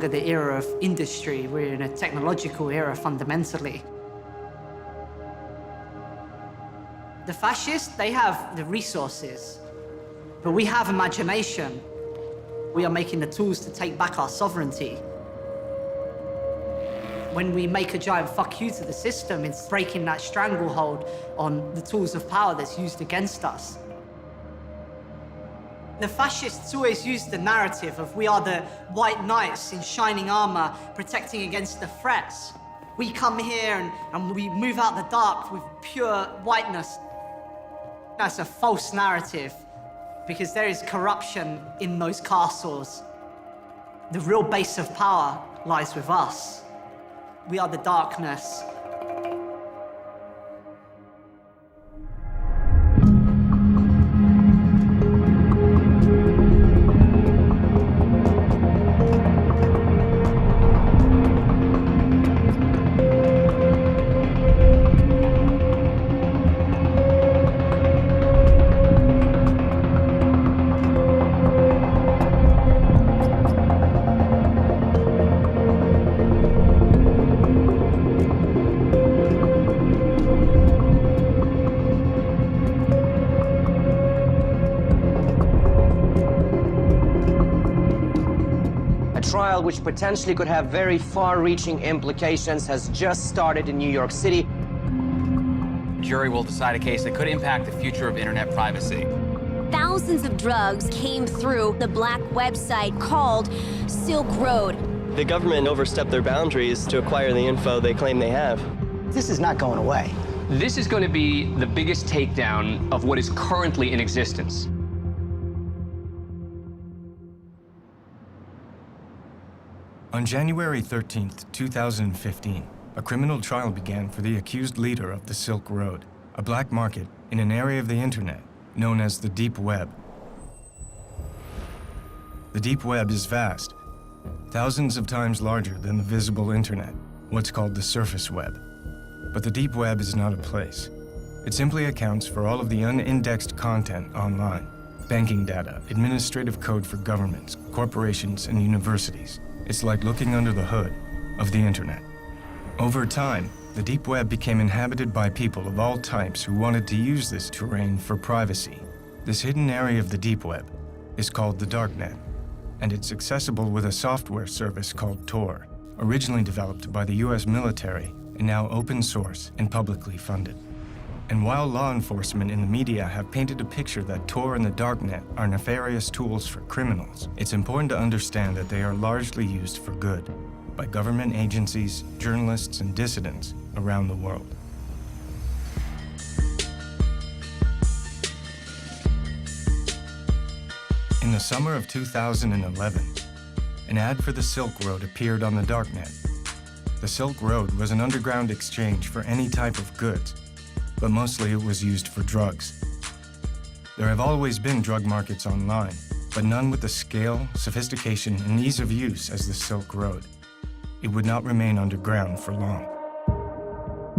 longer the era of industry. We're in a technological era, fundamentally. The fascists, they have the resources, but we have imagination. We are making the tools to take back our sovereignty. When we make a giant fuck you to the system, it's breaking that stranglehold on the tools of power that's used against us. The fascists always use the narrative of we are the white knights in shining armor protecting against the threats. We come here and we move out the dark with pure whiteness. That's a false narrative because there is corruption in those castles. The real base of power lies with us. We are the darkness. Which potentially could have very far-reaching implications has just started in New York City. Jury will decide a case that could impact the future of internet privacy. Thousands of drugs came through the black website called Silk Road. The government overstepped their boundaries to acquire the info they claim they have. This is not going away. This is going to be the biggest takedown of what is currently in existence. On January 13th, 2015, a criminal trial began for the accused leader of the Silk Road, a black market in an area of the internet known as the Deep Web. The Deep Web is vast, thousands of times larger than the visible internet, what's called the surface web. But the Deep Web is not a place. It simply accounts for all of the unindexed content online, banking data, administrative code for governments, corporations, and universities. It's like looking under the hood of the internet. Over time, the Deep Web became inhabited by people of all types who wanted to use this terrain for privacy. This hidden area of the Deep Web is called the Darknet, and it's accessible with a software service called Tor, originally developed by the US military and now open source and publicly funded. And while law enforcement and the media have painted a picture that Tor and the Darknet are nefarious tools for criminals, it's important to understand that they are largely used for good by government agencies, journalists, and dissidents around the world. In the summer of 2011, an ad for the Silk Road appeared on the Darknet. The Silk Road was an underground exchange for any type of goods, but mostly it was used for drugs. There have always been drug markets online, but none with the scale, sophistication, and ease of use as the Silk Road. It would not remain underground for long.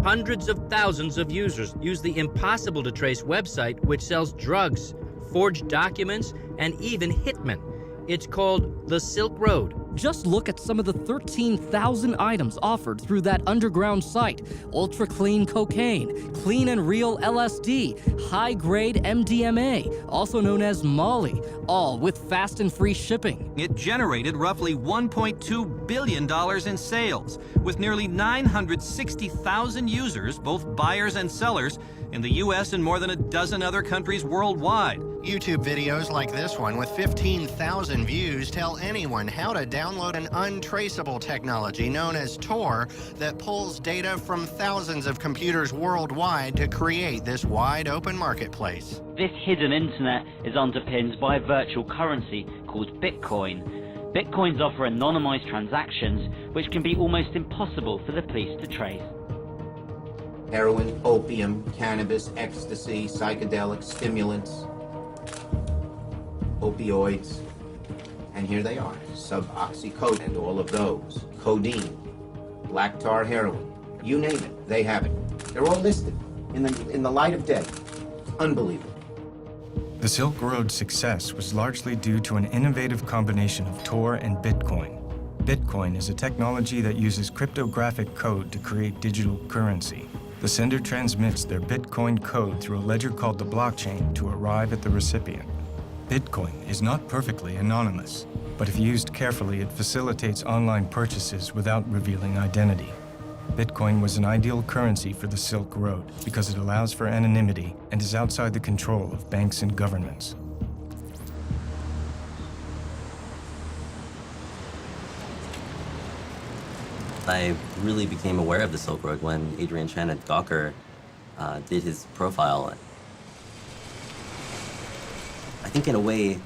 Hundreds of thousands of users use the impossible-to-trace website, which sells drugs, forged documents, and even hitmen. It's called the Silk Road. Just look at some of the 13,000 items offered through that underground site. Ultra-clean cocaine, clean and real LSD, high-grade MDMA, also known as Molly, all with fast and free shipping. It generated roughly $1.2 billion in sales, with nearly 960,000 users, both buyers and sellers, in the US and more than a dozen other countries worldwide. YouTube videos like this one with 15,000 views tell anyone how to download an untraceable technology known as Tor that pulls data from thousands of computers worldwide to create this wide open marketplace. This hidden internet is underpinned by a virtual currency called Bitcoin. Bitcoins offer anonymized transactions which can be almost impossible for the police to trace. Heroin, opium, cannabis, ecstasy, psychedelics, stimulants, opioids, and here they are, suboxycodone and all of those, codeine, black tar heroin, you name it, they have it. They're all listed in the light of day. Unbelievable. The Silk Road's success was largely due to an innovative combination of Tor and Bitcoin. Bitcoin is a technology that uses cryptographic code to create digital currency. The sender transmits their Bitcoin code through a ledger called the blockchain to arrive at the recipient. Bitcoin is not perfectly anonymous, but if used carefully, it facilitates online purchases without revealing identity. Bitcoin was an ideal currency for the Silk Road because it allows for anonymity and is outside the control of banks and governments. I really became aware of the Silk Road when Adrian Chen at Gawker did his profile. I think in a way,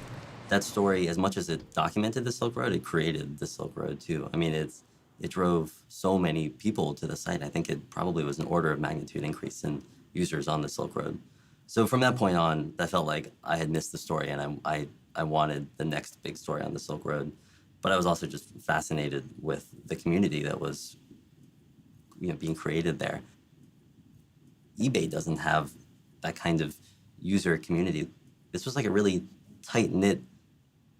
that story, as much as it documented the Silk Road, it created the Silk Road too. I mean, it drove so many people to the site. I think it probably was an order of magnitude increase in users on the Silk Road. So from that point on, that felt like I had missed the story, and I wanted the next big story on the Silk Road. But I was also just fascinated with the community that was, being created there. eBay doesn't have that kind of user community. This was like a really tight-knit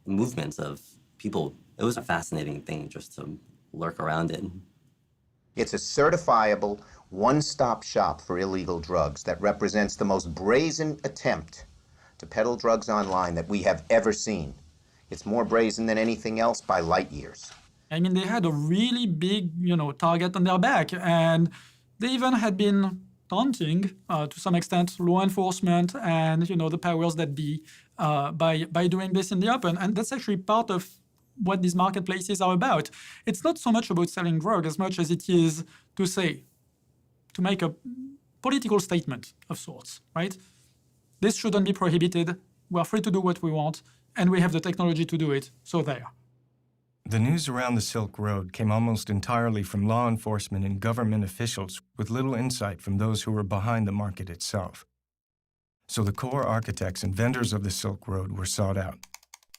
movement of people. It was a fascinating thing just to lurk around in. It's a certifiable, one-stop shop for illegal drugs that represents the most brazen attempt to peddle drugs online that we have ever seen. It's more brazen than anything else by light years. I mean, they had a really big, target on their back, and they even had been taunting, to some extent, law enforcement and, the powers that be by doing this in the open. And that's actually part of what these marketplaces are about. It's not so much about selling drugs as much as it is to make a political statement of sorts, right? This shouldn't be prohibited. We're free to do what we want, and we have the technology to do it, so there. The news around the Silk Road came almost entirely from law enforcement and government officials with little insight from those who were behind the market itself. So the core architects and vendors of the Silk Road were sought out,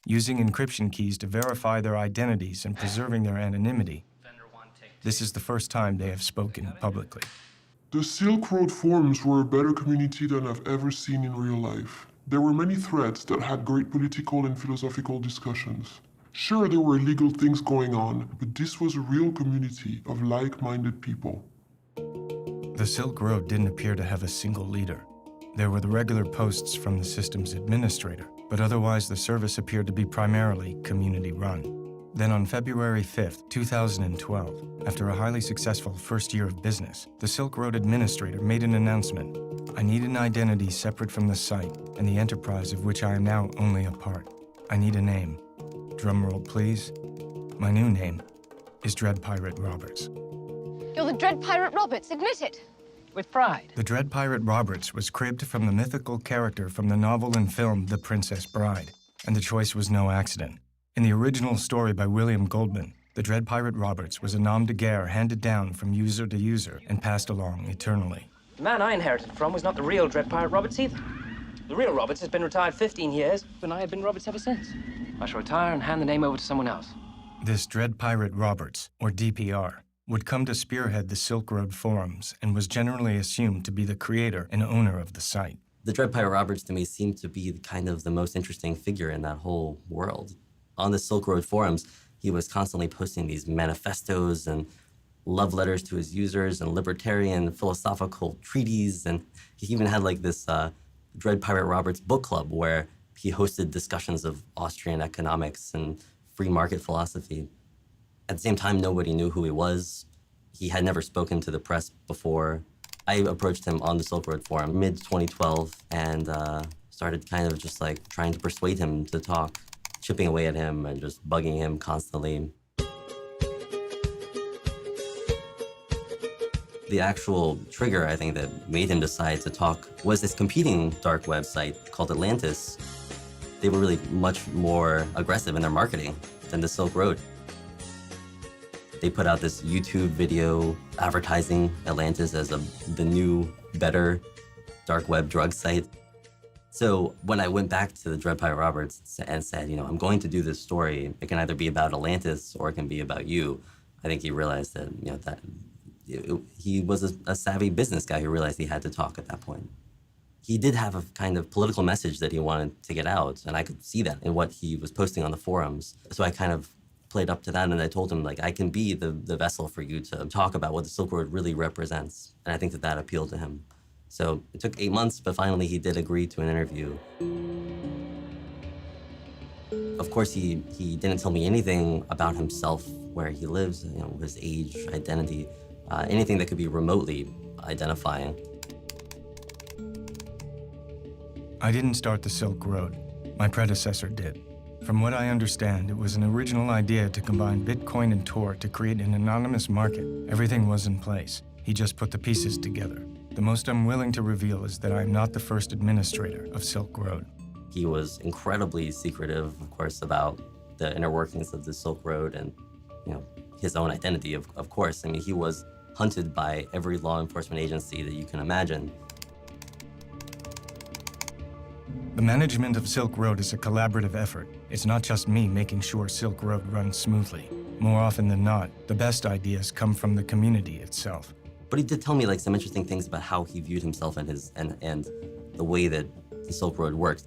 using encryption keys to verify their identities and preserving their anonymity. This is the first time they have spoken publicly. The Silk Road forums were a better community than I've ever seen in real life. There were many threads that had great political and philosophical discussions. Sure, there were illegal things going on, but this was a real community of like-minded people. The Silk Road didn't appear to have a single leader. There were the regular posts from the system's administrator, but otherwise the service appeared to be primarily community-run. Then on February 5th, 2012, after a highly successful first year of business, the Silk Road administrator made an announcement. I need an identity separate from the site and the enterprise of which I am now only a part. I need a name. Drumroll, please. My new name is Dread Pirate Roberts. You're the Dread Pirate Roberts, admit it. With pride. The Dread Pirate Roberts was cribbed from the mythical character from the novel and film The Princess Bride, and the choice was no accident. In the original story by William Goldman, the Dread Pirate Roberts was a nom de guerre handed down from user to user and passed along eternally. The man I inherited from was not the real Dread Pirate Roberts either. The real Roberts has been retired 15 years, and I have been Roberts ever since. I shall retire and hand the name over to someone else. This Dread Pirate Roberts, or DPR, would come to spearhead the Silk Road forums and was generally assumed to be the creator and owner of the site. The Dread Pirate Roberts to me seemed to be kind of the most interesting figure in that whole world. On the Silk Road forums, he was constantly posting these manifestos and love letters to his users and libertarian philosophical treatises, and he even had like this Dread Pirate Roberts book club where he hosted discussions of Austrian economics and free market philosophy. At the same time, nobody knew who he was. He had never spoken to the press before. I approached him on the Silk Road forum mid-2012 and started kind of just like trying to persuade him to talk, chipping away at him and just bugging him constantly. The actual trigger, I think, that made him decide to talk was this competing dark website called Atlantis. They were really much more aggressive in their marketing than the Silk Road. They put out this YouTube video advertising Atlantis as the new, better dark web drug site. So when I went back to the Dread Pirate Roberts and said, I'm going to do this story, it can either be about Atlantis or it can be about you, I think he realized that, that he was a savvy business guy who realized he had to talk at that point. He did have a kind of political message that he wanted to get out, and I could see that in what he was posting on the forums. So I kind of played up to that, and I told him, like, I can be the vessel for you to talk about what the Silk Road really represents. And I think that appealed to him. So it took 8 months, but finally he did agree to an interview. Of course, he didn't tell me anything about himself, where he lives, you know, his age, identity, anything that could be remotely identifying. I didn't start the Silk Road. My predecessor did. From what I understand, it was an original idea to combine Bitcoin and Tor to create an anonymous market. Everything was in place. He just put the pieces together. The most I'm willing to reveal is that I am not the first administrator of Silk Road. He was incredibly secretive, of course, about the inner workings of the Silk Road and, you know, his own identity, of course. I mean, he was hunted by every law enforcement agency that you can imagine. The management of Silk Road is a collaborative effort. It's not just me making sure Silk Road runs smoothly. More often than not, the best ideas come from the community itself. But he did tell me, like, some interesting things about how he viewed himself and and the way that the Silk Road works.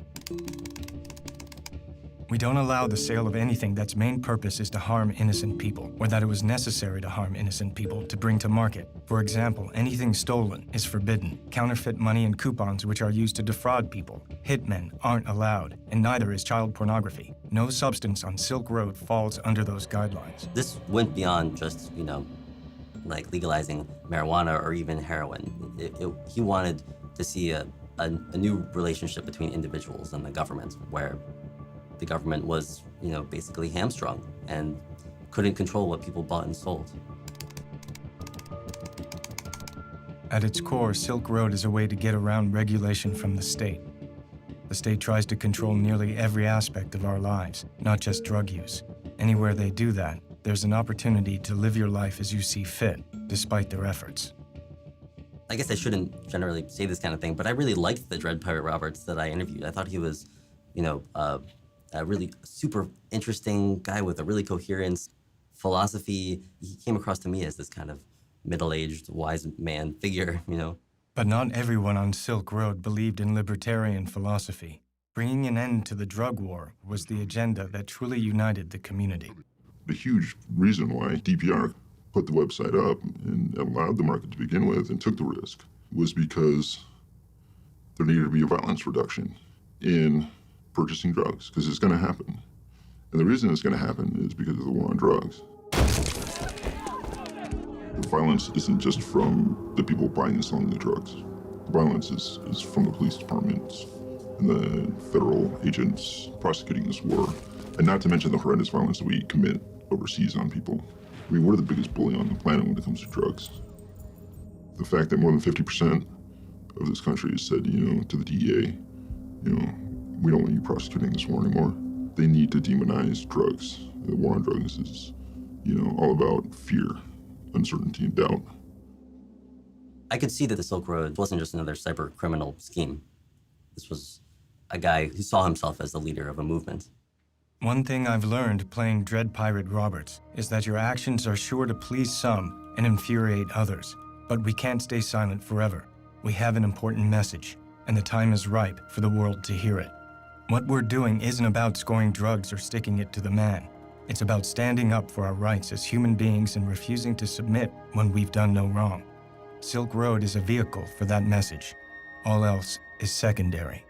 We don't allow the sale of anything that's main purpose is to harm innocent people, or that it was necessary to harm innocent people to bring to market. For example, anything stolen is forbidden. Counterfeit money and coupons which are used to defraud people. Hitmen aren't allowed, and neither is child pornography. No substance on Silk Road falls under those guidelines. This went beyond just, you know, like legalizing marijuana or even heroin. He wanted to see a new relationship between individuals and the government, where the government was, you know, basically hamstrung and couldn't control what people bought and sold. At its core, Silk Road is a way to get around regulation from the state. The state tries to control nearly every aspect of our lives, not just drug use. Anywhere they do that, there's an opportunity to live your life as you see fit, despite their efforts. I guess I shouldn't generally say this kind of thing, but I really liked the Dread Pirate Roberts that I interviewed. I thought he was, you know, a really super interesting guy with a really coherent philosophy. He came across to me as this kind of middle-aged, wise man figure, you know. But not everyone on Silk Road believed in libertarian philosophy. Bringing an end to the drug war was the agenda that truly united the community. The huge reason why DPR put the website up and allowed the market to begin with and took the risk was because there needed to be a violence reduction in purchasing drugs, because it's going to happen. And the reason it's going to happen is because of the war on drugs. The violence isn't just from the people buying and selling the drugs. The violence is from the police departments and the federal agents prosecuting this war. And not to mention the horrendous violence that we commit overseas on people. I mean, we're the biggest bully on the planet when it comes to drugs. The fact that more than 50% of this country has said, you know, to the DEA, you know, we don't want you prosecuting this war anymore. They need to demonize drugs. The war on drugs is, you know, all about fear, uncertainty, and doubt. I could see that the Silk Road wasn't just another cyber criminal scheme. This was a guy who saw himself as the leader of a movement. One thing I've learned playing Dread Pirate Roberts is that your actions are sure to please some and infuriate others. But we can't stay silent forever. We have an important message, and the time is ripe for the world to hear it. What we're doing isn't about scoring drugs or sticking it to the man. It's about standing up for our rights as human beings and refusing to submit when we've done no wrong. Silk Road is a vehicle for that message. All else is secondary.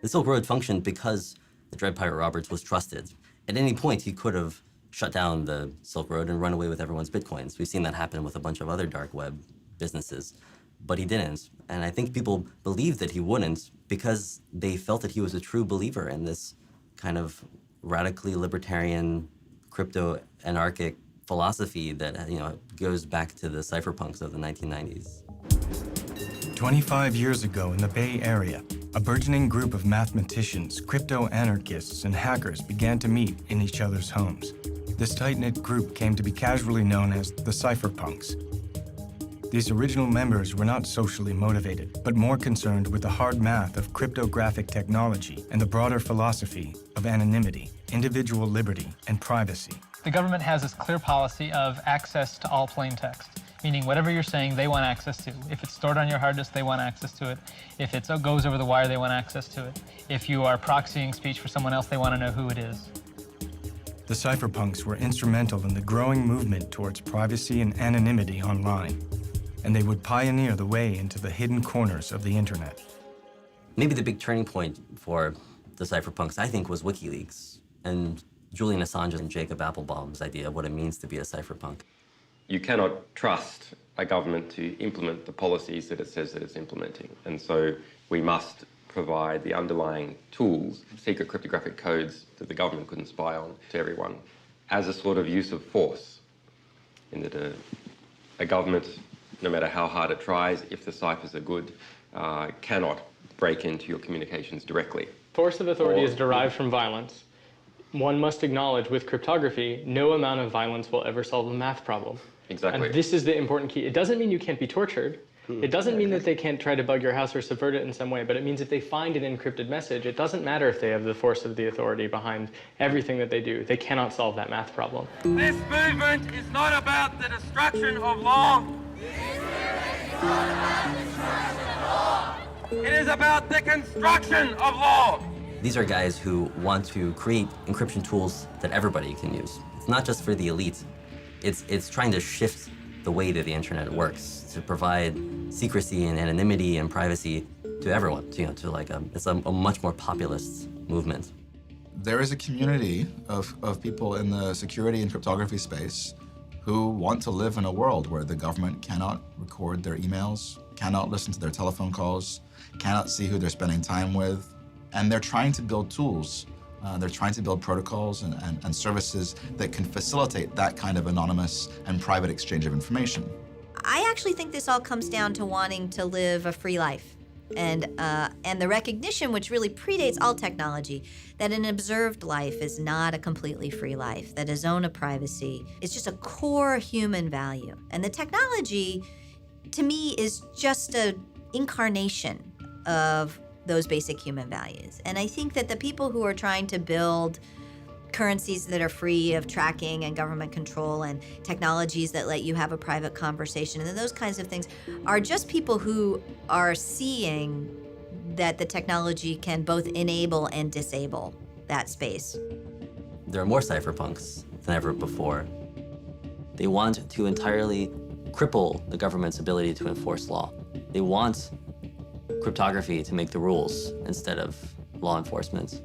The Silk Road functioned because the Dread Pirate Roberts was trusted. At any point, he could have shut down the Silk Road and run away with everyone's bitcoins. We've seen that happen with a bunch of other dark web businesses, but he didn't. And I think people believed that he wouldn't because they felt that he was a true believer in this kind of radically libertarian, crypto-anarchic philosophy that, you know, goes back to the cypherpunks of the 1990s. 25 years ago in the Bay Area, a burgeoning group of mathematicians, crypto-anarchists, and hackers began to meet in each other's homes. This tight-knit group came to be casually known as the cypherpunks. These original members were not socially motivated, but more concerned with the hard math of cryptographic technology and the broader philosophy of anonymity, individual liberty, and privacy. The government has this clear policy of access to all plain text, meaning whatever you're saying, they want access to. If it's stored on your hard disk, they want access to it. If it goes over the wire, they want access to it. If you are proxying speech for someone else, they want to know who it is. The cypherpunks were instrumental in the growing movement towards privacy and anonymity online, and they would pioneer the way into the hidden corners of the internet. Maybe the big turning point for the cypherpunks, I think, was WikiLeaks and Julian Assange and Jacob Applebaum's idea of what it means to be a cypherpunk. You cannot trust a government to implement the policies that it says that it's implementing. And so we must provide the underlying tools, secret cryptographic codes that the government couldn't spy on to everyone, as a sort of use of force, in that a government, no matter how hard it tries, if the ciphers are good, cannot break into your communications directly. Force of authority is derived from violence. One must acknowledge with cryptography, no amount of violence will ever solve a math problem. Exactly. And this is the important key. It doesn't mean you can't be tortured. It doesn't mean that they can't try to bug your house or subvert it in some way, but it means if they find an encrypted message, it doesn't matter if they have the force of the authority behind everything that they do. They cannot solve that math problem. This movement is not about the destruction of law. It is about the construction of law. These are guys who want to create encryption tools that everybody can use. It's not just for the elite. It's trying to shift the way that the internet works, to provide secrecy and anonymity and privacy to everyone, it's a much more populist movement. There is a community of people in the security and cryptography space who want to live in a world where the government cannot record their emails, cannot listen to their telephone calls, cannot see who they're spending time with, and they're trying to build tools. They're trying to build protocols and services that can facilitate that kind of anonymous and private exchange of information. I actually think this all comes down to wanting to live a free life and the recognition, which really predates all technology, that an observed life is not a completely free life, that a zone of privacy is just a core human value. And the technology, to me, is just an incarnation of those basic human values. And I think that the people who are trying to build currencies that are free of tracking and government control and technologies that let you have a private conversation and those kinds of things are just people who are seeing that the technology can both enable and disable that space. There are more cypherpunks than ever before. They want to entirely cripple the government's ability to enforce law. They want cryptography to make the rules instead of law enforcement.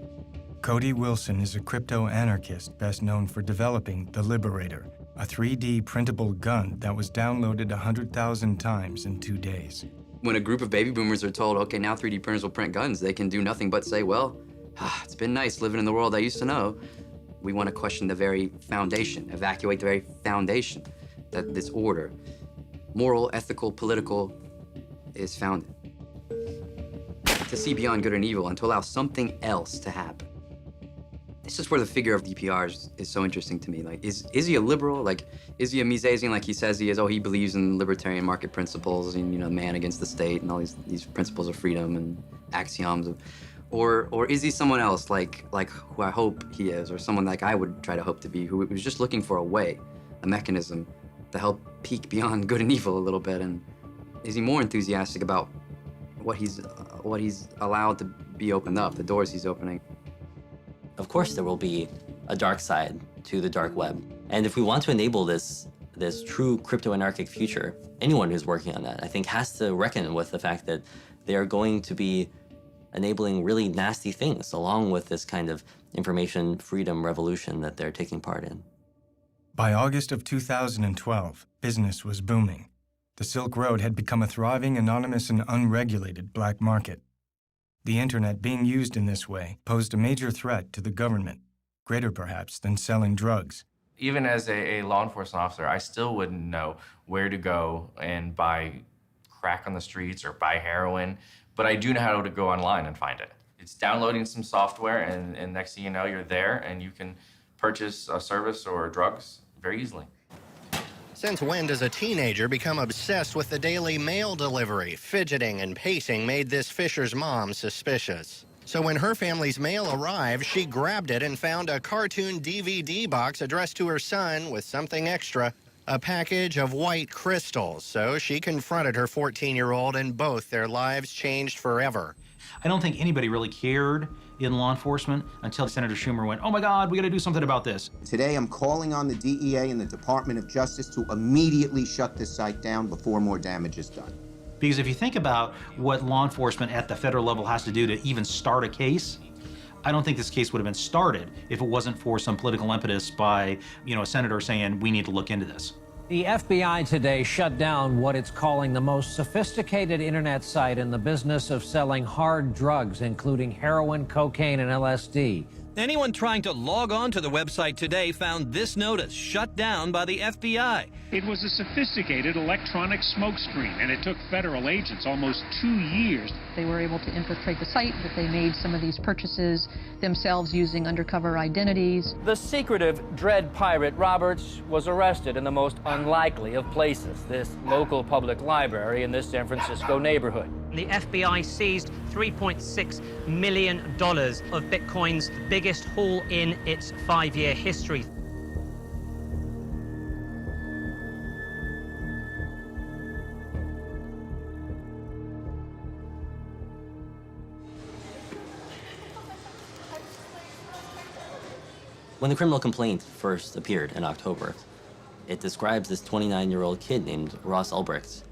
Cody Wilson is a crypto-anarchist best known for developing the Liberator, a 3D printable gun that was downloaded 100,000 times in 2 days. When a group of baby boomers are told, okay, now 3D printers will print guns, they can do nothing but say, well, it's been nice living in the world I used to know. We want to question the very foundation, evacuate the very foundation that this order, moral, ethical, political, is founded. To see beyond good and evil and to allow something else to happen. This is where the figure of DPR is so interesting to me. Like, is he a liberal? Like, is he a Misesian like he says he is? Oh, he believes in libertarian market principles and, man against the state and all these principles of freedom and axioms of, or is he someone else like who I hope he is, or someone like I would try to hope to be, who was just looking for a way, a mechanism to help peek beyond good and evil a little bit? And is he more enthusiastic about what he's allowed to be opened up, the doors he's opening? Of course there will be a dark side to the dark web. And if we want to enable this true crypto-anarchic future, anyone who's working on that, I think, has to reckon with the fact that they are going to be enabling really nasty things along with this kind of information freedom revolution that they're taking part in. By August of 2012, business was booming. The Silk Road had become a thriving, anonymous, and unregulated black market. The internet being used in this way posed a major threat to the government, greater perhaps than selling drugs. Even as a law enforcement officer, I still wouldn't know where to go and buy crack on the streets or buy heroin, but I do know how to go online and find it. It's downloading some software, and next thing you know, you're there and you can purchase a service or drugs very easily. Since when does a teenager become obsessed with the daily mail delivery? Fidgeting and pacing made this Fisher's mom suspicious. So when her family's mail arrived, she grabbed it and found a cartoon DVD box addressed to her son with something extra. a package of white crystals. So she confronted her 14-year-old, and both their lives changed forever. I don't think anybody really cared in law enforcement until Senator Schumer went, oh my God, we got to do something about this. Today, I'm calling on the DEA and the Department of Justice to immediately shut this site down before more damage is done. Because if you think about what law enforcement at the federal level has to do to even start a case, I don't think this case would have been started if it wasn't for some political impetus by, a senator saying, we need to look into this. The FBI today shut down what it's calling the most sophisticated internet site in the business of selling hard drugs, including heroin, cocaine, and LSD. Anyone trying to log on to the website today found this notice shut down by the FBI. It was a sophisticated electronic smokescreen, and it took federal agents almost 2 years. They were able to infiltrate the site, but they made some of these purchases themselves using undercover identities. The secretive Dread Pirate Roberts was arrested in the most unlikely of places, this local public library in this San Francisco neighborhood. The FBI seized $3.6 million of Bitcoin's biggest haul in its 5-year history. When the criminal complaint first appeared in October, it describes this 29-year-old kid named Ross Ulbricht.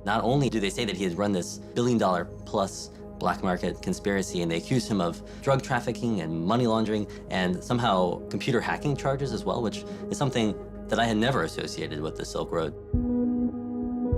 Not only do they say that he has run this billion-dollar-plus black market conspiracy, and they accuse him of drug trafficking and money laundering and somehow computer hacking charges as well, which is something that I had never associated with the Silk Road.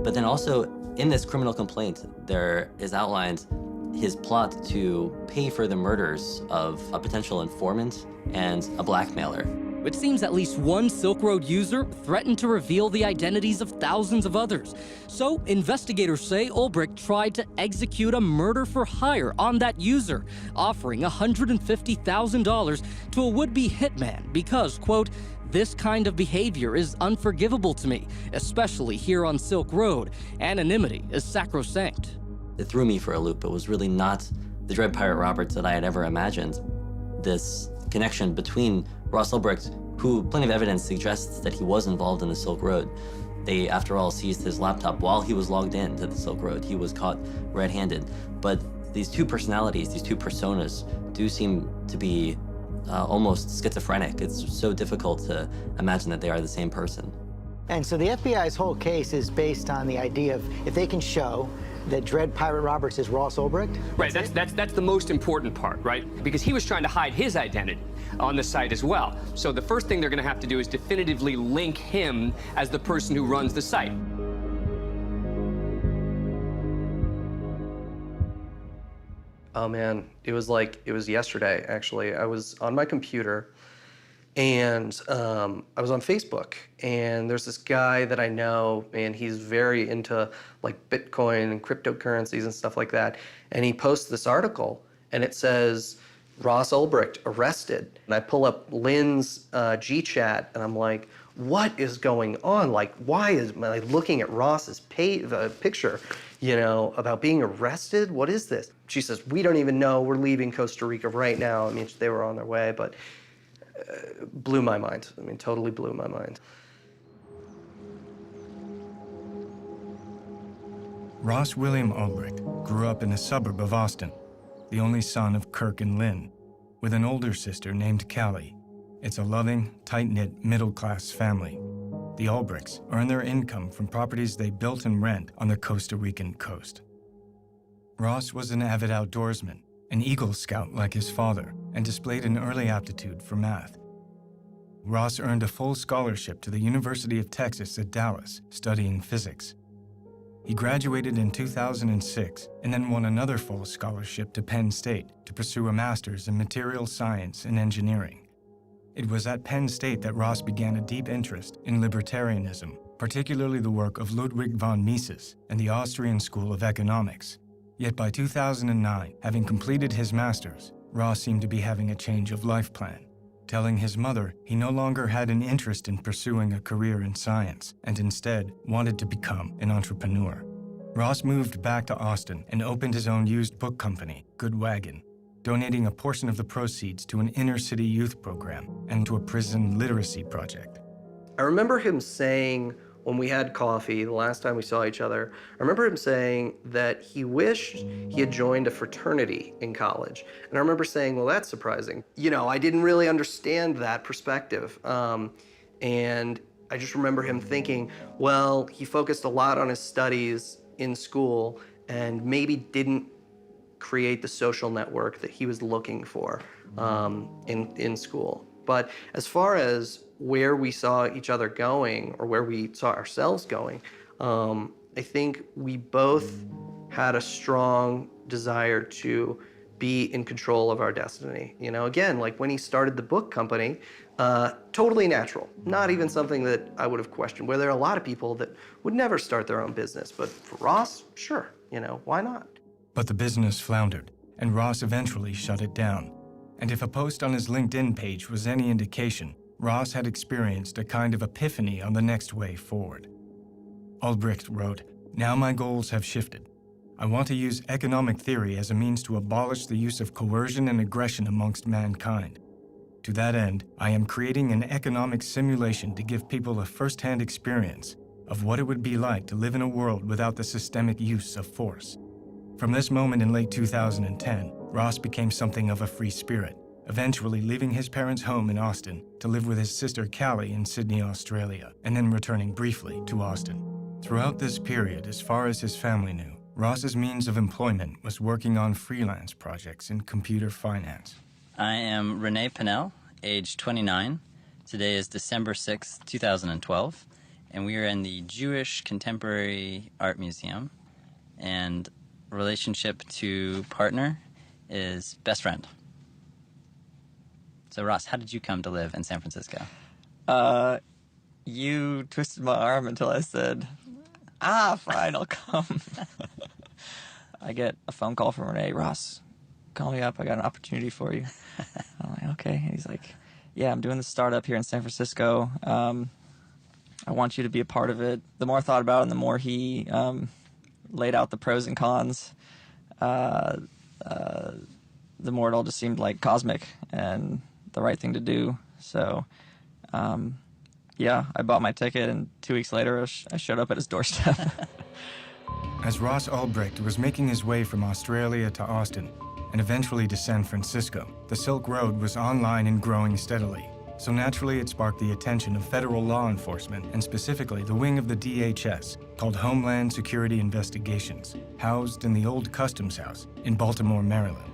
But then also in this criminal complaint, there is outlined his plot to pay for the murders of a potential informant and a blackmailer. It seems at least one Silk Road user threatened to reveal the identities of thousands of others. So investigators say Ulbricht tried to execute a murder for hire on that user, offering $150,000 to a would-be hitman because, quote, "This kind of behavior is unforgivable to me, especially here on Silk Road. Anonymity is sacrosanct." It threw me for a loop. It was really not the Dread Pirate Roberts that I had ever imagined. This connection between Ross Ulbricht, who plenty of evidence suggests that he was involved in the Silk Road. They, after all, seized his laptop while he was logged in to the Silk Road. He was caught red-handed. But these two personalities, these two personas, do seem to be almost schizophrenic. It's so difficult to imagine that they are the same person. And so the FBI's whole case is based on the idea of if they can show that Dread Pirate Roberts is Ross Ulbricht? Right, that's the most important part, right? Because he was trying to hide his identity on the site as well. So the first thing they're going to have to do is definitively link him as the person who runs the site. Oh man, it was yesterday, actually. I was on my computer and I was on Facebook, and there's this guy that I know, and he's very into like Bitcoin and cryptocurrencies and stuff like that. And he posts this article, and it says, Ross Ulbricht arrested. And I pull up Lynn's G-chat, and I'm like, what is going on? Like, why am I looking at Ross's picture, about being arrested? What is this? She says, we don't even know. We're leaving Costa Rica right now. I mean, they were on their way, but blew my mind. I mean, totally blew my mind. Ross William Ulbricht grew up in a suburb of Austin, the only son of Kirk and Lynn, with an older sister named Callie. It's a loving, tight-knit, middle-class family. The Ulbrichts earn their income from properties they built and rent on the Costa Rican coast. Ross was an avid outdoorsman, an Eagle Scout like his father, and displayed an early aptitude for math. Ross earned a full scholarship to the University of Texas at Dallas, studying physics. He graduated in 2006 and then won another full scholarship to Penn State to pursue a master's in material science and engineering. It was at Penn State that Ross began a deep interest in libertarianism, particularly the work of Ludwig von Mises and the Austrian School of Economics. Yet by 2009, having completed his master's, Ross seemed to be having a change of life plan, telling his mother he no longer had an interest in pursuing a career in science and instead wanted to become an entrepreneur. Ross moved back to Austin and opened his own used book company, Good Wagon, donating a portion of the proceeds to an inner-city youth program and to a prison literacy project. I remember him saying, when we had coffee the last time we saw each other, I remember him saying that he wished he had joined a fraternity in college. And I remember saying, well, that's surprising. You know, I didn't really understand that perspective. And I just remember him thinking, well, he focused a lot on his studies in school and maybe didn't create the social network that he was looking for in school. But as far as where we saw each other going, or where we saw ourselves going, I think we both had a strong desire to be in control of our destiny. You know, again, like when he started the book company, totally natural, not even something that I would have questioned, where there are a lot of people that would never start their own business. But for Ross, sure, you know, why not? But the business floundered, and Ross eventually shut it down. And if a post on his LinkedIn page was any indication, Ross had experienced a kind of epiphany on the next way forward. Albrecht wrote, "Now my goals have shifted. I want to use economic theory as a means to abolish the use of coercion and aggression amongst mankind. To that end, I am creating an economic simulation to give people a first-hand experience of what it would be like to live in a world without the systemic use of force." From this moment in late 2010, Ross became something of a free spirit, eventually leaving his parents' home in Austin to live with his sister Callie in Sydney, Australia, and then returning briefly to Austin. Throughout this period, as far as his family knew, Ross's means of employment was working on freelance projects in computer finance. I am Renee Pinnell, age 29. Today is December 6th, 2012, and we are in the Jewish Contemporary Art Museum, and relationship to partner is best friend. So Ross, how did you come to live in San Francisco? You twisted my arm until I said, fine, I'll come. I get a phone call from Renee. "Ross, call me up. I got an opportunity for you." I'm like, okay. And he's like, "Yeah, I'm doing this startup here in San Francisco. I want you to be a part of it." The more I thought about it, and the more he laid out the pros and cons, the more it all just seemed like cosmic and the right thing to do. So, yeah, I bought my ticket, and 2 weeks later, I showed up at his doorstep. As Ross Albrecht was making his way from Australia to Austin, and eventually to San Francisco, the Silk Road was online and growing steadily. So naturally, it sparked the attention of federal law enforcement, and specifically the wing of the DHS, called Homeland Security Investigations, housed in the old Customs House in Baltimore, Maryland.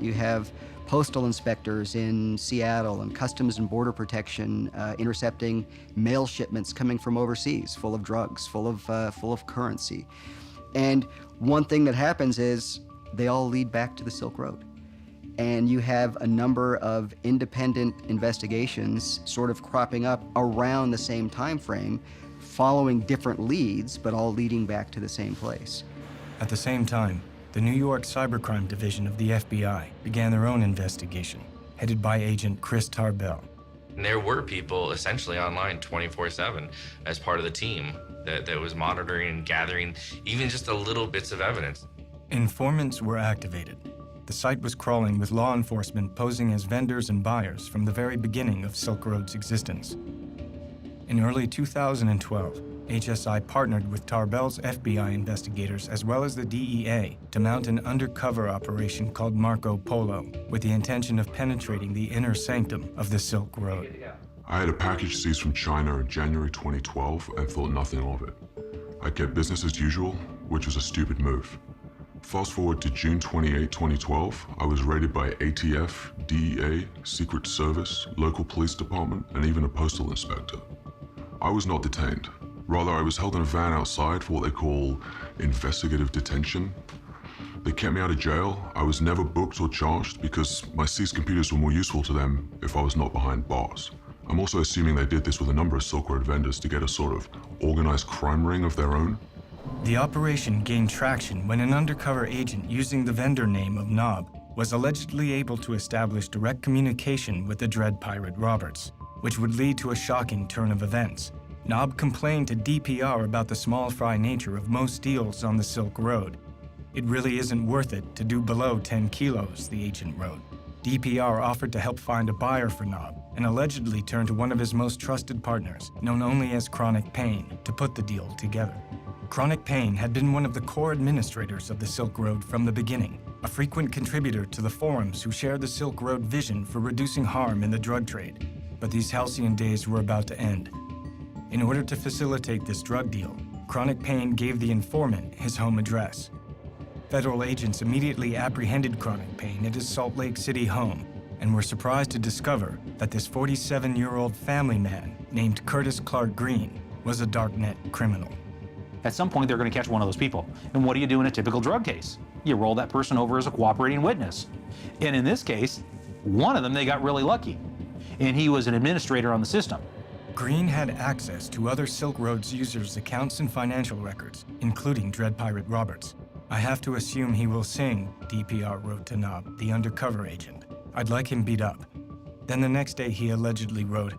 You have postal inspectors in Seattle and Customs and Border Protection intercepting mail shipments coming from overseas, full of drugs, full of currency. And one thing that happens is they all lead back to the Silk Road. And you have a number of independent investigations sort of cropping up around the same time frame, following different leads, but all leading back to the same place. At the same time, the New York Cybercrime Division of the FBI began their own investigation, headed by Agent Chris Tarbell. And there were people essentially online 24/7 as part of the team that was monitoring and gathering even just a little bits of evidence. Informants were activated. The site was crawling with law enforcement posing as vendors and buyers from the very beginning of Silk Road's existence. In early 2012, HSI partnered with Tarbell's FBI investigators as well as the DEA to mount an undercover operation called Marco Polo with the intention of penetrating the inner sanctum of the Silk Road. I had a package seized from China in January 2012 and thought nothing of it. I kept business as usual, which was a stupid move. Fast forward to June 28, 2012, I was raided by ATF, DEA, Secret Service, local police department, and even a postal inspector. I was not detained. Rather, I was held in a van outside for what they call investigative detention. They kept me out of jail. I was never booked or charged because my seized computers were more useful to them if I was not behind bars. I'm also assuming they did this with a number of Silk Road vendors to get a sort of organized crime ring of their own. The operation gained traction when an undercover agent using the vendor name of Knob was allegedly able to establish direct communication with the Dread Pirate Roberts, which would lead to a shocking turn of events. Knob complained to DPR about the small fry nature of most deals on the Silk Road. It really isn't worth it to do below 10 kilos, the agent wrote. DPR offered to help find a buyer for Knob and allegedly turned to one of his most trusted partners, known only as Chronic Pain, to put the deal together. Chronic Pain had been one of the core administrators of the Silk Road from the beginning, a frequent contributor to the forums who shared the Silk Road vision for reducing harm in the drug trade. But these halcyon days were about to end. In order to facilitate this drug deal, Chronic Pain gave the informant his home address. Federal agents immediately apprehended Chronic Pain at his Salt Lake City home and were surprised to discover that this 47-year-old family man named Curtis Clark Green was a darknet criminal. At some point, they're going to catch one of those people. And what do you do in a typical drug case? You roll that person over as a cooperating witness. And in this case, one of them, they got really lucky. And he was an administrator on the system. Green had access to other Silk Road's users' accounts and financial records, including Dread Pirate Roberts. I have to assume he will sing, DPR wrote to Knob, the undercover agent. I'd like him beat up. Then the next day he allegedly wrote,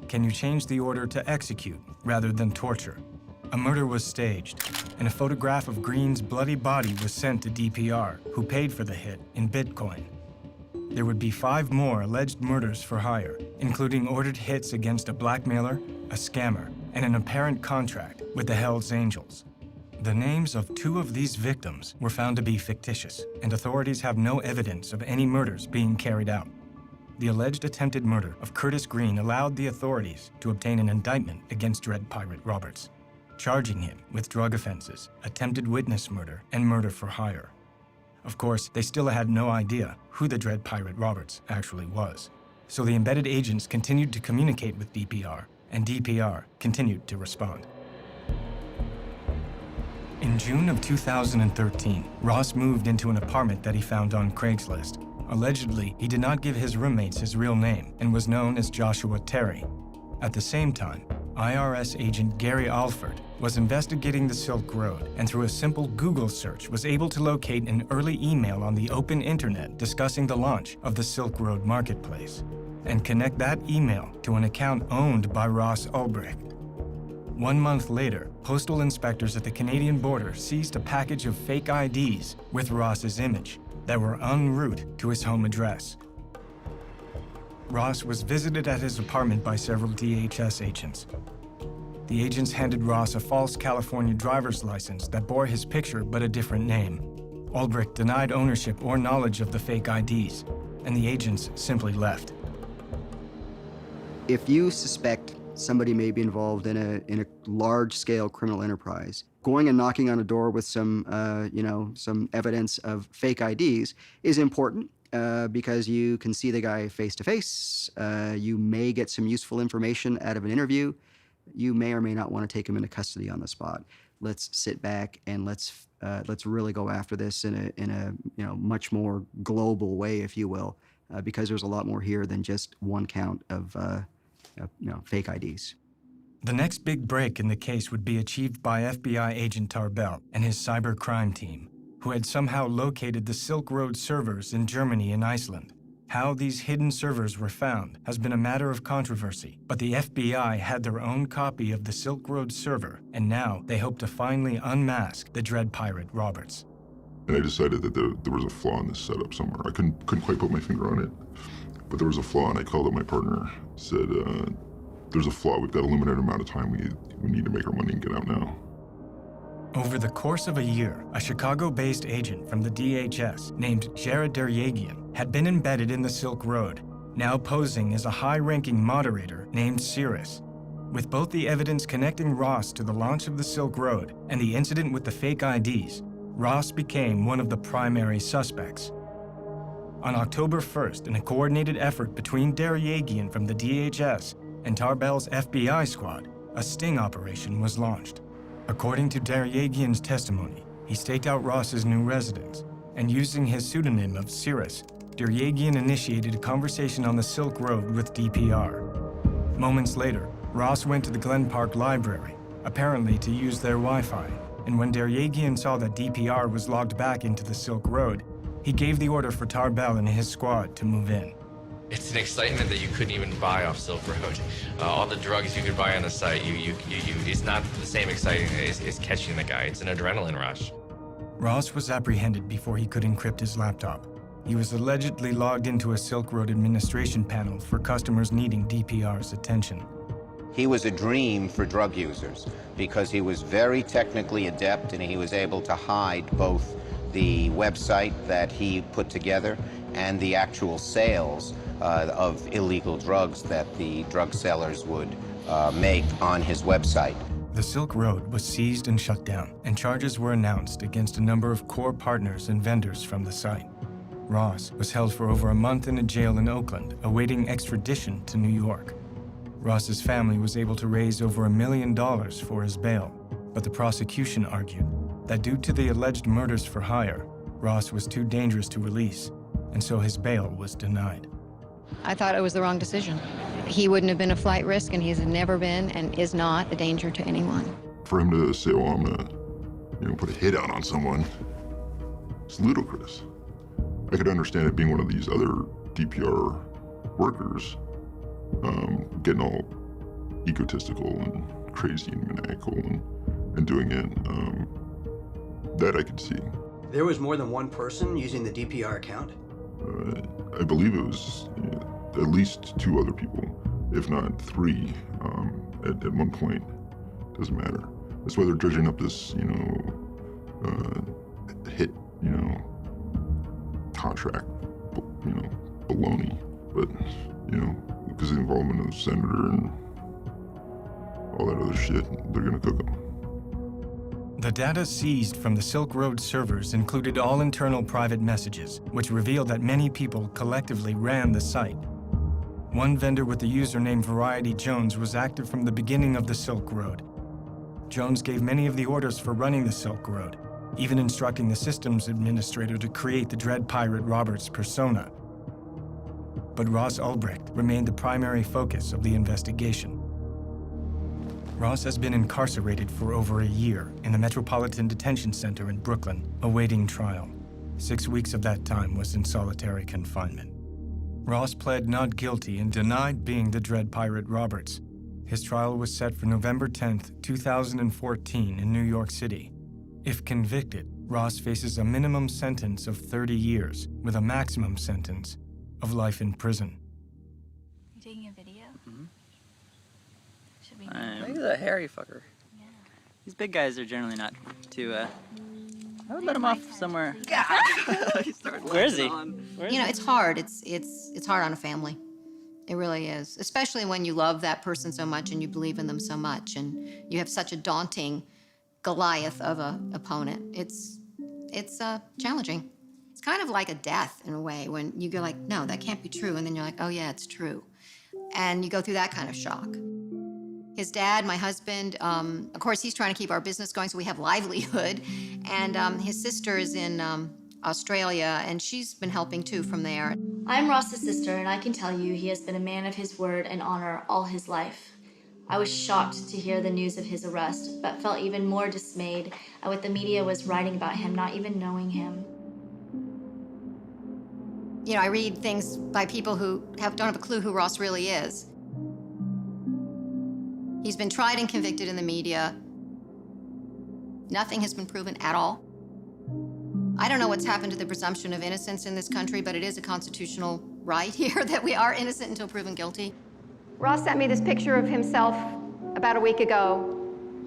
"Can you change the order to execute rather than torture?" A murder was staged, and a photograph of Green's bloody body was sent to DPR, who paid for the hit in Bitcoin. There would be 5 more alleged murders for hire, including ordered hits against a blackmailer, a scammer, and an apparent contract with the Hells Angels. The names of 2 of these victims were found to be fictitious, and authorities have no evidence of any murders being carried out. The alleged attempted murder of Curtis Green allowed the authorities to obtain an indictment against Dread Pirate Roberts, charging him with drug offenses, attempted witness murder, and murder for hire. Of course, they still had no idea who the Dread Pirate Roberts actually was. So the embedded agents continued to communicate with DPR, and DPR continued to respond. In June of 2013, Ross moved into an apartment that he found on Craigslist. Allegedly, he did not give his roommates his real name and was known as Joshua Terry. At the same time, IRS agent Gary Alford was investigating the Silk Road and through a simple Google search was able to locate an early email on the open internet discussing the launch of the Silk Road marketplace and connect that email to an account owned by Ross Ulbricht. 1 month later, postal inspectors at the Canadian border seized a package of fake IDs with Ross's image that were en route to his home address. Ross was visited at his apartment by several DHS agents. The agents handed Ross a false California driver's license that bore his picture but a different name. Ulbricht denied ownership or knowledge of the fake IDs, and the agents simply left. If you suspect somebody may be involved in a large-scale criminal enterprise, going and knocking on a door with some evidence of fake IDs is important. Because you can see the guy face to face, you may get some useful information out of an interview. You may or may not want to take him into custody on the spot. Let's sit back and let's really go after this in a much more global way, if you will, because there's a lot more here than just one count of fake IDs. The next big break in the case would be achieved by FBI agent Tarbell and his cybercrime team, who had somehow located the Silk Road servers in Germany and Iceland. How these hidden servers were found has been a matter of controversy, but the FBI had their own copy of the Silk Road server, and now they hope to finally unmask the Dread Pirate Roberts. And I decided that there was a flaw in this setup somewhere. I couldn't quite put my finger on it, but there was a flaw, and I called up my partner, said, there's a flaw, we've got a limited amount of time, we need to make our money and get out now. Over the course of a year, a Chicago-based agent from the DHS named Jared Deryagian had been embedded in the Silk Road, now posing as a high-ranking moderator named Cirrus. With both the evidence connecting Ross to the launch of the Silk Road and the incident with the fake IDs, Ross became one of the primary suspects. On October 1st, in a coordinated effort between Deryagian from the DHS and Tarbell's FBI squad, a sting operation was launched. According to Deryagian's testimony, he staked out Ross's new residence, and using his pseudonym of Cirrus, Deryagian initiated a conversation on the Silk Road with DPR. Moments later, Ross went to the Glen Park Library, apparently to use their Wi-Fi, and when Deryagian saw that DPR was logged back into the Silk Road, he gave the order for Tarbell and his squad to move in. It's an excitement that you couldn't even buy off Silk Road. All the drugs you could buy on the site, it's not the same exciting as catching the guy. It's an adrenaline rush. Ross was apprehended before he could encrypt his laptop. He was allegedly logged into a Silk Road administration panel for customers needing DPR's attention. He was a dream for drug users because he was very technically adept and he was able to hide both the website that he put together and the actual sales of illegal drugs that the drug sellers would make on his website. The Silk Road was seized and shut down, and charges were announced against a number of core partners and vendors from the site. Ross was held for over a month in a jail in Oakland, awaiting extradition to New York. Ross's family was able to raise over $1 million for his bail, but the prosecution argued that due to the alleged murders for hire, Ross was too dangerous to release, and so his bail was denied. I thought it was the wrong decision. He wouldn't have been a flight risk, and he's never been and is not a danger to anyone. For him to say, "Oh, I'm gonna, put a hit out on someone," it's ludicrous. I could understand it being one of these other DPR workers getting all egotistical and crazy and maniacal and doing it. That I could see. There was more than one person using the DPR account? I believe it was at least 2 other people, if not 3, at one point. Doesn't matter. That's why they're dredging up this, hit, contract, baloney. But, because of the involvement of the senator and all that other shit, they're gonna cook them. The data seized from the Silk Road servers included all internal private messages, which revealed that many people collectively ran the site. One vendor with the username Variety Jones was active from the beginning of the Silk Road. Jones gave many of the orders for running the Silk Road, even instructing the systems administrator to create the Dread Pirate Roberts persona. But Ross Ulbricht remained the primary focus of the investigation. Ross has been incarcerated for over a year in the Metropolitan Detention Center in Brooklyn, awaiting trial. 6 weeks of that time was in solitary confinement. Ross pled not guilty and denied being the Dread Pirate Roberts. His trial was set for November 10th, 2014 in New York City. If convicted, Ross faces a minimum sentence of 30 years with a maximum sentence of life in prison. You taking a video? Mm-hmm. Should we? He's a hairy fucker. Yeah. These big guys are generally not too, I would let him off somewhere. Where is he? It's hard. It's hard on a family. It really is. Especially when you love that person so much and you believe in them so much and you have such a daunting Goliath of an opponent. It's challenging. It's kind of like a death in a way when you go like, no, that can't be true. And then you're like, oh yeah, it's true. And you go through that kind of shock. His dad, my husband, of course, he's trying to keep our business going so we have livelihood. And his sister is in Australia, and she's been helping too from there. I'm Ross's sister, and I can tell you he has been a man of his word and honor all his life. I was shocked to hear the news of his arrest, but felt even more dismayed at what the media was writing about him, not even knowing him. I read things by people who don't have a clue who Ross really is. He's been tried and convicted in the media. Nothing has been proven at all. I don't know what's happened to the presumption of innocence in this country, but it is a constitutional right here that we are innocent until proven guilty. Ross sent me this picture of himself about a week ago.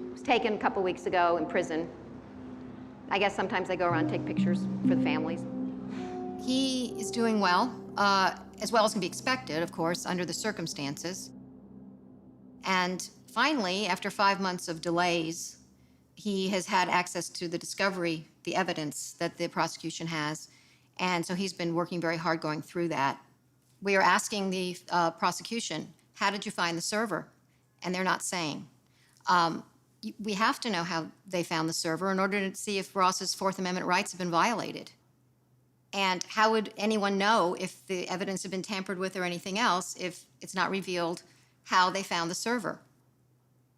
It was taken a couple weeks ago in prison. I guess sometimes they go around and take pictures for the families. He is doing well as can be expected, of course, under the circumstances. And finally, after 5 months of delays, he has had access to the discovery, the evidence that the prosecution has. And so he's been working very hard going through that. We are asking the prosecution, how did you find the server? And they're not saying. We have to know how they found the server in order to see if Ross's Fourth Amendment rights have been violated. And how would anyone know if the evidence had been tampered with or anything else if it's not revealed how they found the server?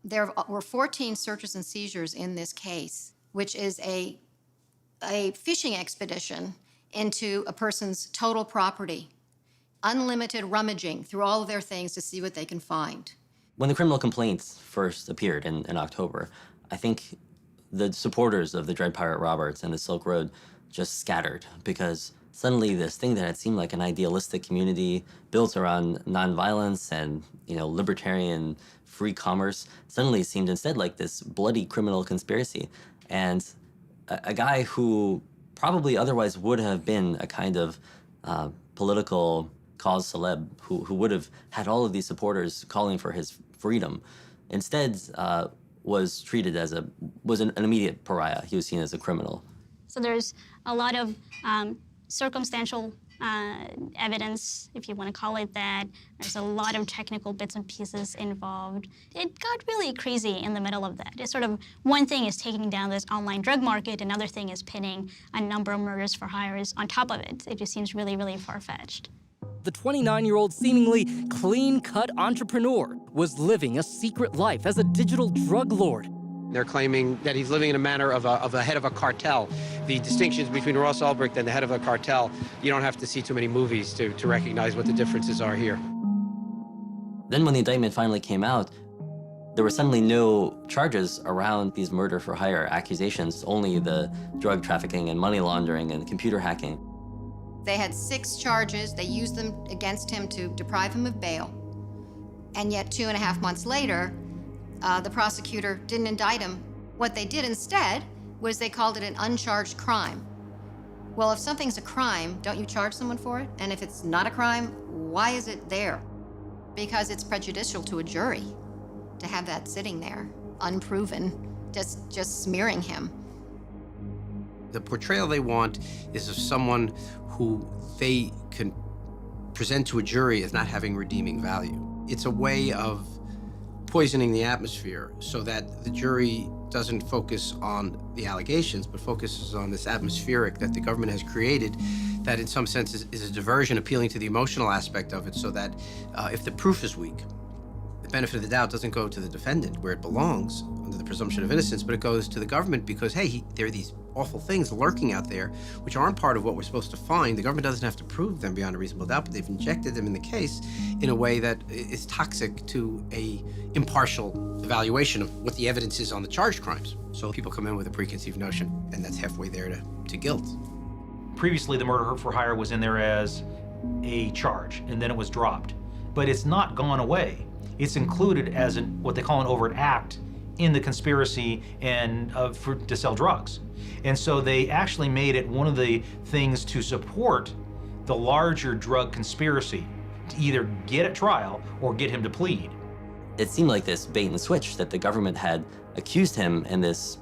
There were 14 searches and seizures in this case, which is a fishing expedition into a person's total property, unlimited rummaging through all of their things to see what they can find. When the criminal complaints first appeared in October, I think the supporters of the Dread Pirate Roberts and the Silk Road just scattered, because suddenly this thing that had seemed like an idealistic community built around nonviolence and, libertarian free commerce suddenly seemed instead like this bloody criminal conspiracy. And a guy who probably otherwise would have been a kind of political cause celeb who would have had all of these supporters calling for his freedom, instead was treated as an immediate pariah. He was seen as a criminal. So there's a lot of circumstantial evidence, if you want to call it that. There's a lot of technical bits and pieces involved. It got really crazy in the middle of that. It's sort of, one thing is taking down this online drug market, another thing is pinning a number of murders for hires on top of it. It just seems really, really far-fetched. The 29-year-old seemingly clean-cut entrepreneur was living a secret life as a digital drug lord. They're claiming that he's living in a manner of a head of a cartel. The distinctions between Ross Ulbricht and the head of a cartel, you don't have to see too many movies to recognize what the differences are here. Then when the indictment finally came out, there were suddenly no charges around these murder-for-hire accusations, only the drug trafficking and money laundering and computer hacking. They had 6 charges. They used them against him to deprive him of bail. And yet 2.5 months later, the prosecutor didn't indict him. What they did instead was they called it an uncharged crime. Well, if something's a crime, don't you charge someone for it? And if it's not a crime, why is it there? Because it's prejudicial to a jury to have that sitting there, unproven, just smearing him. The portrayal they want is of someone who they can present to a jury as not having redeeming value. It's a way of poisoning the atmosphere so that the jury doesn't focus on the allegations, but focuses on this atmospheric that the government has created that in some sense is a diversion, appealing to the emotional aspect of it, so that if the proof is weak, the benefit of the doubt doesn't go to the defendant where it belongs under the presumption of innocence, but it goes to the government because, hey, there are these awful things lurking out there which aren't part of what we're supposed to find. The government doesn't have to prove them beyond a reasonable doubt, but they've injected them in the case in a way that is toxic to a impartial evaluation of what the evidence is on the charged crimes. So people come in with a preconceived notion, and that's halfway there to guilt. Previously, the murder for hire was in there as a charge, and then it was dropped. But it's not gone away. It's included as what they call an overt act in the conspiracy and to sell drugs. And so they actually made it one of the things to support the larger drug conspiracy, to either get at trial or get him to plead. It seemed like this bait and switch that the government had accused him in this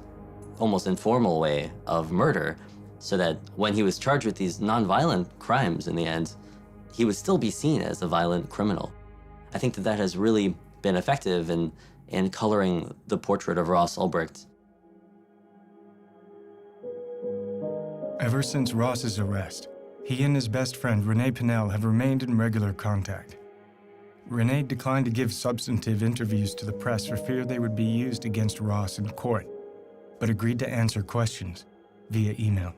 almost informal way of murder, so that when he was charged with these nonviolent crimes in the end, he would still be seen as a violent criminal. I think that has really been effective in coloring the portrait of Ross Ulbricht. Ever since Ross's arrest, he and his best friend Renee Pinnell have remained in regular contact. Renee declined to give substantive interviews to the press for fear they would be used against Ross in court, but agreed to answer questions via email.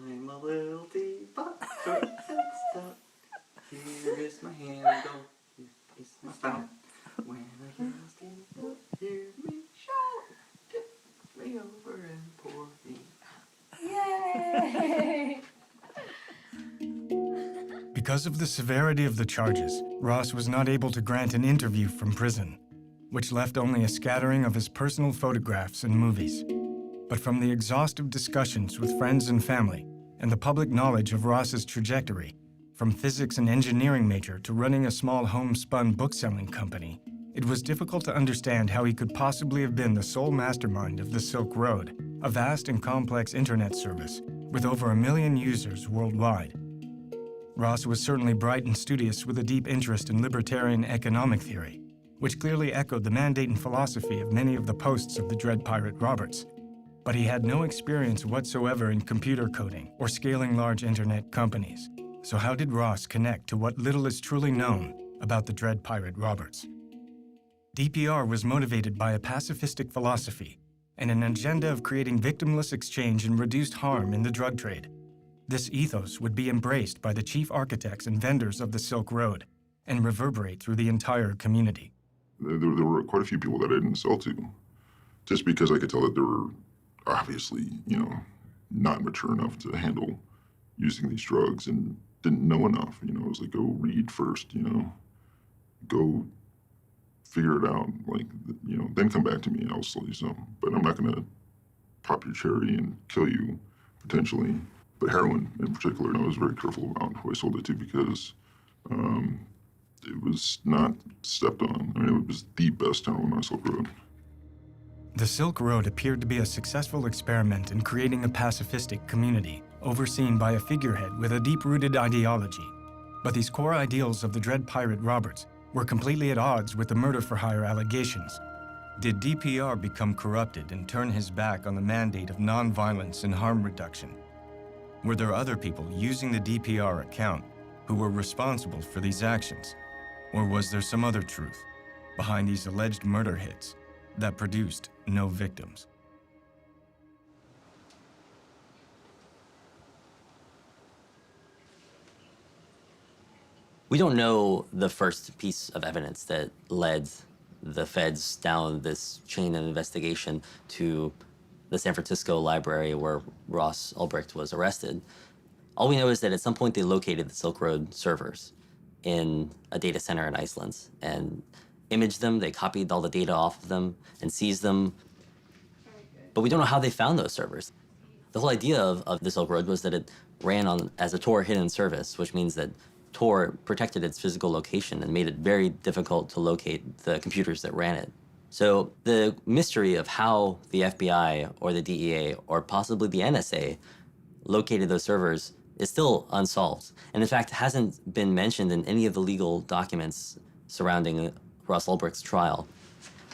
I'm a little teapot, short and stout. Here is my handle, here is my spout. When I hear a steamboat, hear me shout. Tip me over and pour me Yay! Because of the severity of the charges, Ross was not able to grant an interview from prison, which left only a scattering of his personal photographs and movies. But from the exhaustive discussions with friends and family, and the public knowledge of Ross's trajectory, from physics and engineering major to running a small homespun bookselling company, it was difficult to understand how he could possibly have been the sole mastermind of the Silk Road, a vast and complex internet service with over 1 million users worldwide. Ross was certainly bright and studious with a deep interest in libertarian economic theory, which clearly echoed the mandate and philosophy of many of the posts of the Dread Pirate Roberts. But he had no experience whatsoever in computer coding or scaling large internet companies. So how did Ross connect to what little is truly known about the Dread Pirate Roberts? DPR was motivated by a pacifistic philosophy and an agenda of creating victimless exchange and reduced harm in the drug trade. This ethos would be embraced by the chief architects and vendors of the Silk Road and reverberate through the entire community. There were quite a few people that I didn't sell to, just because I could tell that they were obviously, not mature enough to handle using these drugs and didn't know enough. It was like, go read first, go figure it out, then come back to me and I'll sell you some. But I'm not gonna pop your cherry and kill you, potentially. But heroin in particular, I was very careful about who I sold it to because it was not stepped on. It was the best heroin on Silk Road. The Silk Road appeared to be a successful experiment in creating a pacifistic community, overseen by a figurehead with a deep-rooted ideology. But these core ideals of the Dread Pirate Roberts were completely at odds with the murder-for-hire allegations. Did DPR become corrupted and turn his back on the mandate of nonviolence and harm reduction? Were there other people using the DPR account who were responsible for these actions? Or was there some other truth behind these alleged murder hits that produced no victims? We don't know the first piece of evidence that led the feds down this chain of investigation to the San Francisco library where Ross Ulbricht was arrested. All we know is that at some point they located the Silk Road servers in a data center in Iceland and imaged them. They copied all the data off of them and seized them. But we don't know how they found those servers. The whole idea of the Silk Road was that it ran as a Tor hidden service, which means that Tor protected its physical location and made it very difficult to locate the computers that ran it. So the mystery of how the FBI or the DEA or possibly the NSA located those servers is still unsolved. And in fact, hasn't been mentioned in any of the legal documents surrounding Ross Ulbricht's trial.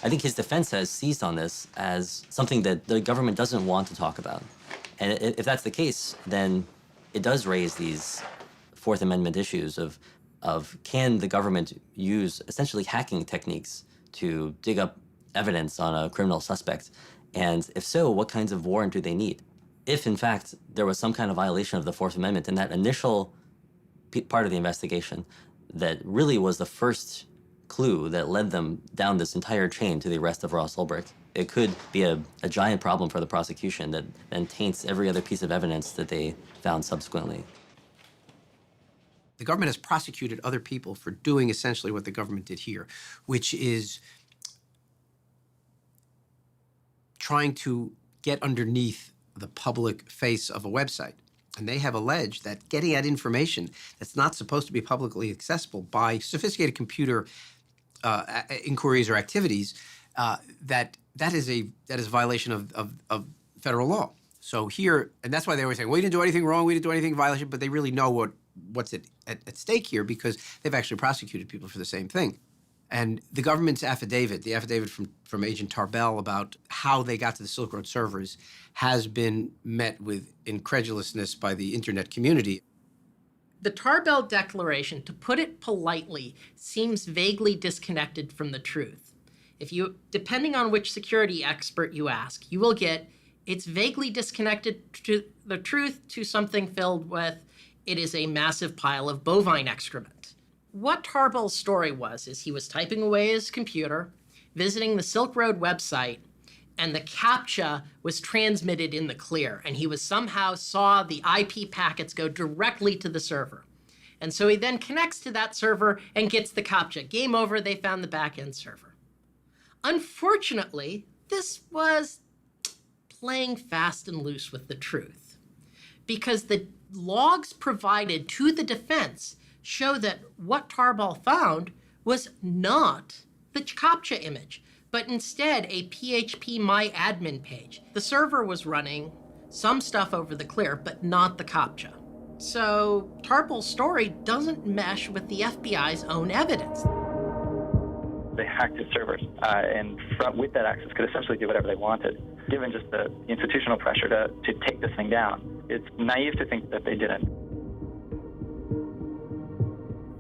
I think his defense has seized on this as something that the government doesn't want to talk about. And if that's the case, then it does raise these Fourth Amendment issues of can the government use essentially hacking techniques to dig up evidence on a criminal suspect? And if so, what kinds of warrant do they need? If, in fact, there was some kind of violation of the Fourth Amendment in that initial part of the investigation that really was the first clue that led them down this entire chain to the arrest of Ross Ulbricht, it could be a giant problem for the prosecution that then taints every other piece of evidence that they found subsequently. The government has prosecuted other people for doing essentially what the government did here, which is trying to get underneath the public face of a website. And they have alleged that getting at information that's not supposed to be publicly accessible by sophisticated computer inquiries or activities, that is a violation of federal law. So here, and that's why they always say, we didn't do anything wrong, we didn't do anything in violation, but they really know what's at stake here because they've actually prosecuted people for the same thing. And the government's affidavit, the affidavit from Agent Tarbell about how they got to the Silk Road servers has been met with incredulousness by the internet community. The Tarbell Declaration, to put it politely, seems vaguely disconnected from the truth. Depending on which security expert you ask, you will get, it's vaguely disconnected to the truth to something filled with, it is a massive pile of bovine excrement. What Tarbell's story is he was typing away his computer, visiting the Silk Road website, and the CAPTCHA was transmitted in the clear, and he somehow saw the IP packets go directly to the server. And so he then connects to that server and gets the CAPTCHA. Game over, they found the back-end server. Unfortunately, this was playing fast and loose with the truth, because the logs provided to the defense show that what Tarbell found was not the CAPTCHA image, but instead a PHP MyAdmin page. The server was running some stuff over the clear, but not the CAPTCHA. So Tarbell's story doesn't mesh with the FBI's own evidence. They hacked his servers, and with that access could essentially do whatever they wanted, given just the institutional pressure to take this thing down. It's naive to think that they didn't.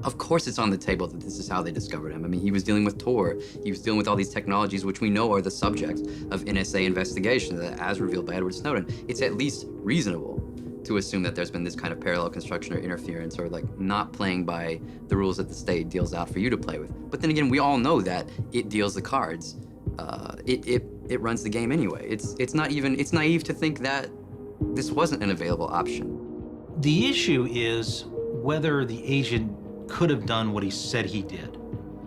Of course it's on the table that this is how they discovered him. I mean, he was dealing with Tor. He was dealing with all these technologies, which we know are the subject of NSA investigation, as revealed by Edward Snowden. It's at least reasonable to assume that there's been this kind of parallel construction or interference, or like not playing by the rules that the state deals out for you to play with. But then again, we all know that it deals the cards. It runs the game anyway. It's naive to think that this wasn't an available option. The issue is whether the agent could have done what he said he did.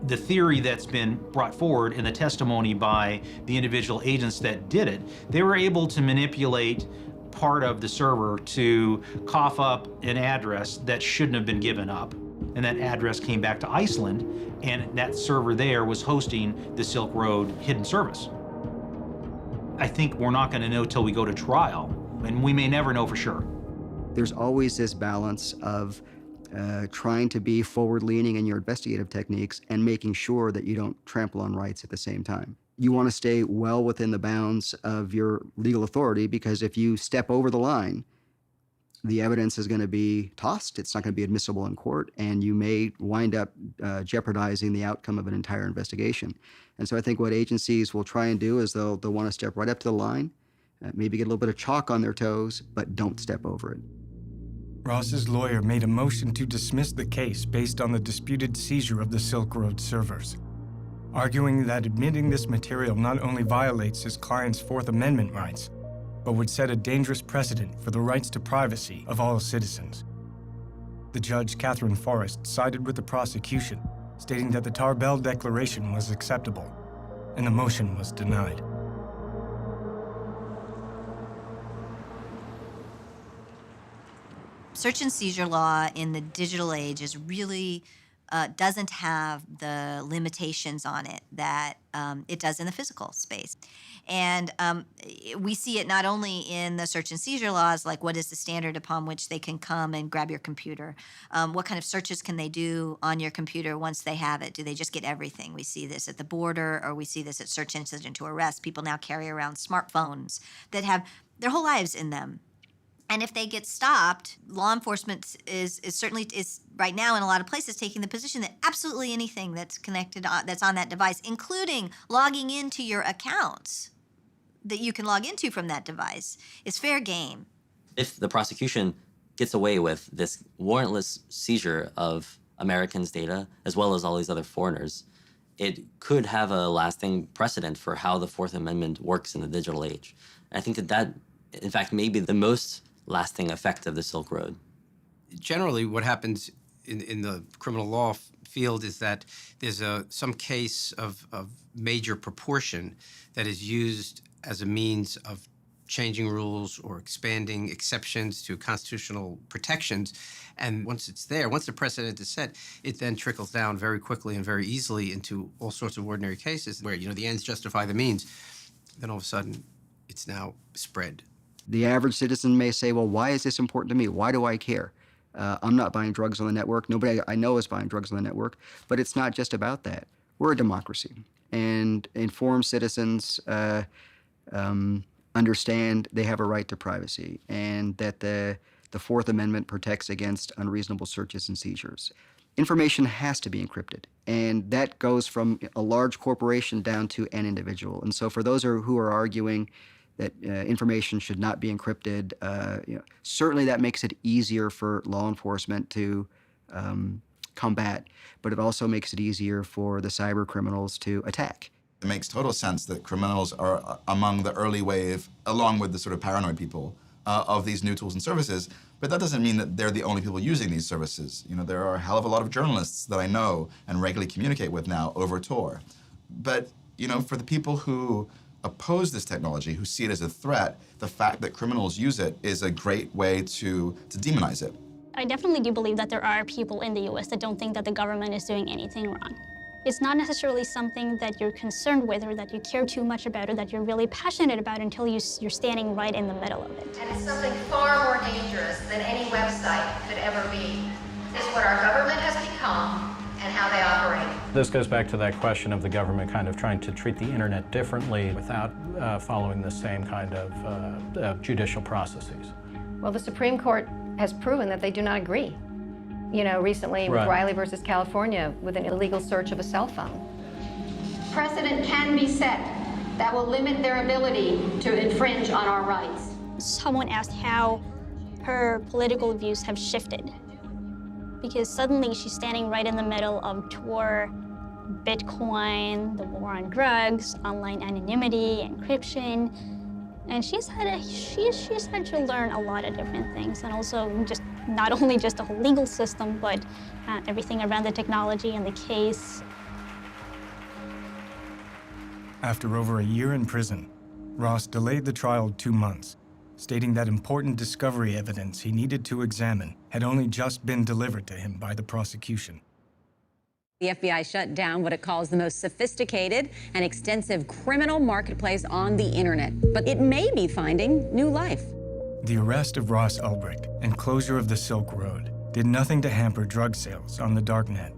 The theory that's been brought forward in the testimony by the individual agents that did it, they were able to manipulate part of the server to cough up an address that shouldn't have been given up. And that address came back to Iceland, and that server there was hosting the Silk Road hidden service. I think we're not going to know till we go to trial, and we may never know for sure. There's always this balance of trying to be forward-leaning in your investigative techniques and making sure that you don't trample on rights at the same time. You want to stay well within the bounds of your legal authority, because if you step over the line, the evidence is going to be tossed. It's not going to be admissible in court, and you may wind up jeopardizing the outcome of an entire investigation. And so I think what agencies will try and do is they'll want to step right up to the line, maybe get a little bit of chalk on their toes, but don't step over it. Ross's lawyer made a motion to dismiss the case based on the disputed seizure of the Silk Road servers, arguing that admitting this material not only violates his client's Fourth Amendment rights, but would set a dangerous precedent for the rights to privacy of all citizens. The judge, Catherine Forrest, sided with the prosecution, stating that the Tarbell Declaration was acceptable, and the motion was denied. Search and seizure law in the digital age is really doesn't have the limitations on it that it does in the physical space. And we see it not only in the search and seizure laws, like what is the standard upon which they can come and grab your computer? What kind of searches can they do on your computer once they have it? Do they just get everything? We see this at the border, or we see this at search incident to arrest. People now carry around smartphones that have their whole lives in them. And if they get stopped, law enforcement is certainly right now in a lot of places taking the position that absolutely anything that's connected, that's on that device, including logging into your accounts that you can log into from that device, is fair game. If the prosecution gets away with this warrantless seizure of Americans' data, as well as all these other foreigners, it could have a lasting precedent for how the Fourth Amendment works in the digital age. And I think that, in fact, may be the most lasting effect of the Silk Road. Generally, what happens in the criminal law field is that there's some case of major proportion that is used as a means of changing rules or expanding exceptions to constitutional protections. And once it's there, once the precedent is set, it then trickles down very quickly and very easily into all sorts of ordinary cases where, the ends justify the means. Then all of a sudden, it's now spread. The average citizen may say, well, why is this important to me? Why do I care? I'm not buying drugs on the network. Nobody I know is buying drugs on the network. But it's not just about that. We're a democracy. And informed citizens understand they have a right to privacy, and that the Fourth Amendment protects against unreasonable searches and seizures. Information has to be encrypted. And that goes from a large corporation down to an individual. And so for those who are arguing that information should not be encrypted, certainly that makes it easier for law enforcement to combat, but it also makes it easier for the cyber criminals to attack. It makes total sense that criminals are among the early wave, along with the sort of paranoid people, of these new tools and services, but that doesn't mean that they're the only people using these services. There are a hell of a lot of journalists that I know and regularly communicate with now over Tor. But, for the people who oppose this technology, who see it as a threat, the fact that criminals use it is a great way to demonize it. I definitely do believe that there are people in the U.S. that don't think that the government is doing anything wrong. It's not necessarily something that you're concerned with or that you care too much about or that you're really passionate about until you're standing right in the middle of it. And it's something far more dangerous than any website could ever be. It's what our government has become and how they operate. This goes back to that question of the government kind of trying to treat the internet differently without following the same kind of judicial processes. Well, the Supreme Court has proven that they do not agree. You know, recently with Right. Riley versus California with an illegal search of a cell phone. Precedent can be set that will limit their ability to infringe on our rights. Someone asked how her political views have shifted. Because suddenly she's standing right in the middle of Tor, Bitcoin, the war on drugs, online anonymity, encryption. And she's had to learn a lot of different things, and also just not only just the whole legal system, but everything around the technology and the case. After over a year in prison, Ross delayed the trial 2 months, stating that important discovery evidence he needed to examine had only just been delivered to him by the prosecution. The FBI shut down what it calls the most sophisticated and extensive criminal marketplace on the internet, but it may be finding new life. The arrest of Ross Ulbricht and closure of the Silk Road did nothing to hamper drug sales on the darknet.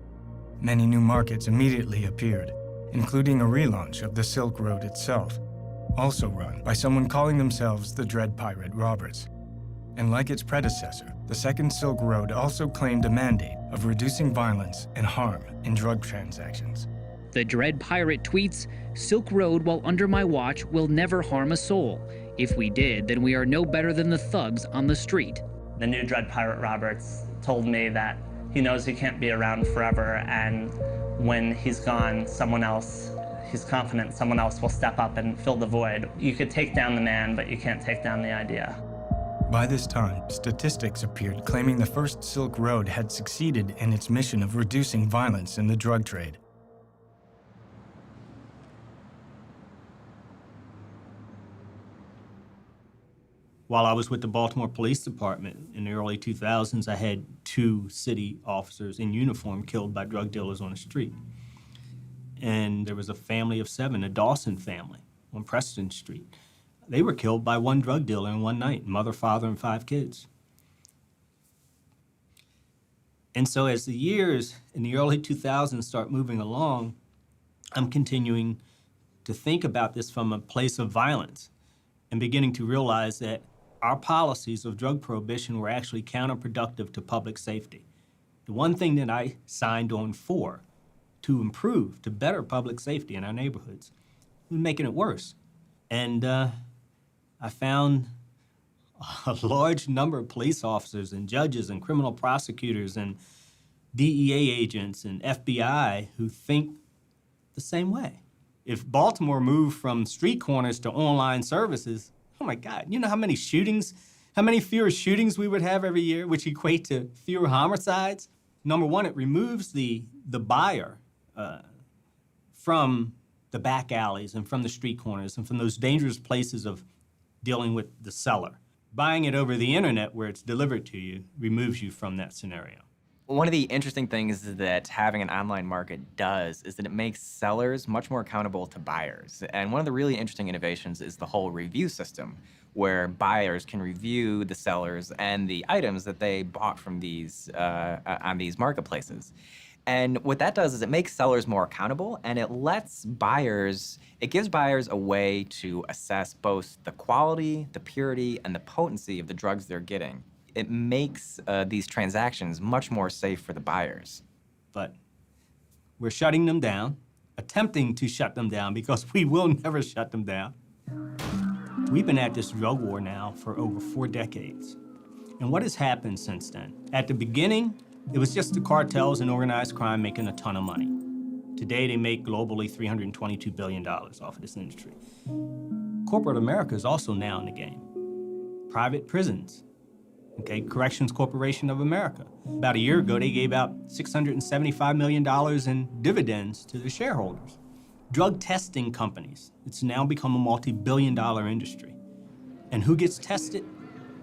Many new markets immediately appeared, including a relaunch of the Silk Road itself, also run by someone calling themselves the Dread Pirate Roberts. And like its predecessor, the Second Silk Road also claimed a mandate of reducing violence and harm in drug transactions. The Dread Pirate tweets, "Silk Road, while under my watch, will never harm a soul. If we did, then we are no better than the thugs on the street." The new Dread Pirate Roberts told me that he knows he can't be around forever, and when he's gone, he's confident someone else will step up and fill the void. You could take down the man, but you can't take down the idea. By this time, statistics appeared claiming the first Silk Road had succeeded in its mission of reducing violence in the drug trade. While I was with the Baltimore Police Department in the early 2000s, I had 2 city officers in uniform killed by drug dealers on the street. And there was a family of 7, a Dawson family on Preston Street. They were killed by one drug dealer in one night, mother, father, and 5 kids. And so as the years in the early 2000s start moving along, I'm continuing to think about this from a place of violence and beginning to realize that our policies of drug prohibition were actually counterproductive to public safety. The one thing that I signed on for to improve, to better public safety in our neighborhoods, was making it worse. And I found a large number of police officers and judges and criminal prosecutors and DEA agents and FBI who think the same way. If Baltimore moved from street corners to online services, oh my God, you know how many fewer shootings we would have every year, which equate to fewer homicides? Number one, it removes the buyer from the back alleys and from the street corners and from those dangerous places of dealing with the seller. Buying it over the internet where it's delivered to you removes you from that scenario. One of the interesting things that having an online market does is that it makes sellers much more accountable to buyers. And one of the really interesting innovations is the whole review system, where buyers can review the sellers and the items that they bought from these on these marketplaces. And what that does is it makes sellers more accountable, and it gives buyers a way to assess both the quality, the purity, and the potency of the drugs they're getting. It makes these transactions much more safe for the buyers. But we're shutting them down, attempting to shut them down, because we will never shut them down. We've been at this drug war now for over 4 decades. And what has happened since then? At the beginning, it was just the cartels and organized crime making a ton of money. Today, they make globally $322 billion off of this industry. Corporate America is also now in the game. Private prisons, okay, Corrections Corporation of America. About a year ago, they gave out $675 million in dividends to their shareholders. Drug testing companies, it's now become a multi-billion-dollar industry. And who gets tested?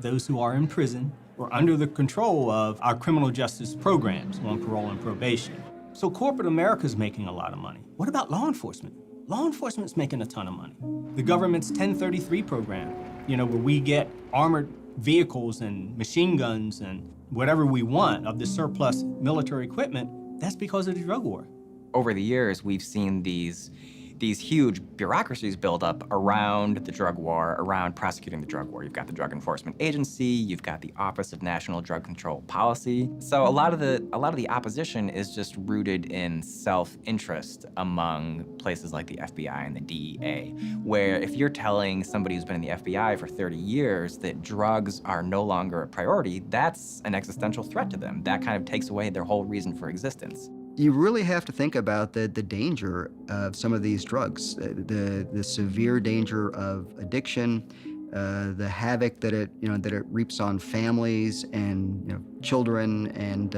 Those who are in prison or under the control of our criminal justice programs on parole and probation. So corporate America's making a lot of money. What about law enforcement? Law enforcement's making a ton of money. The government's 1033 program, where we get armored vehicles and machine guns and whatever we want of the surplus military equipment, that's because of the drug war. Over the years, we've seen these huge bureaucracies build up around the drug war, around prosecuting the drug war. You've got the Drug Enforcement Agency, you've got the Office of National Drug Control Policy. So a lot of the opposition is just rooted in self-interest among places like the FBI and the DEA, where if you're telling somebody who's been in the FBI for 30 years that drugs are no longer a priority, that's an existential threat to them. That kind of takes away their whole reason for existence. You really have to think about the danger of some of these drugs, the severe danger of addiction, the havoc that it reaps on families and children and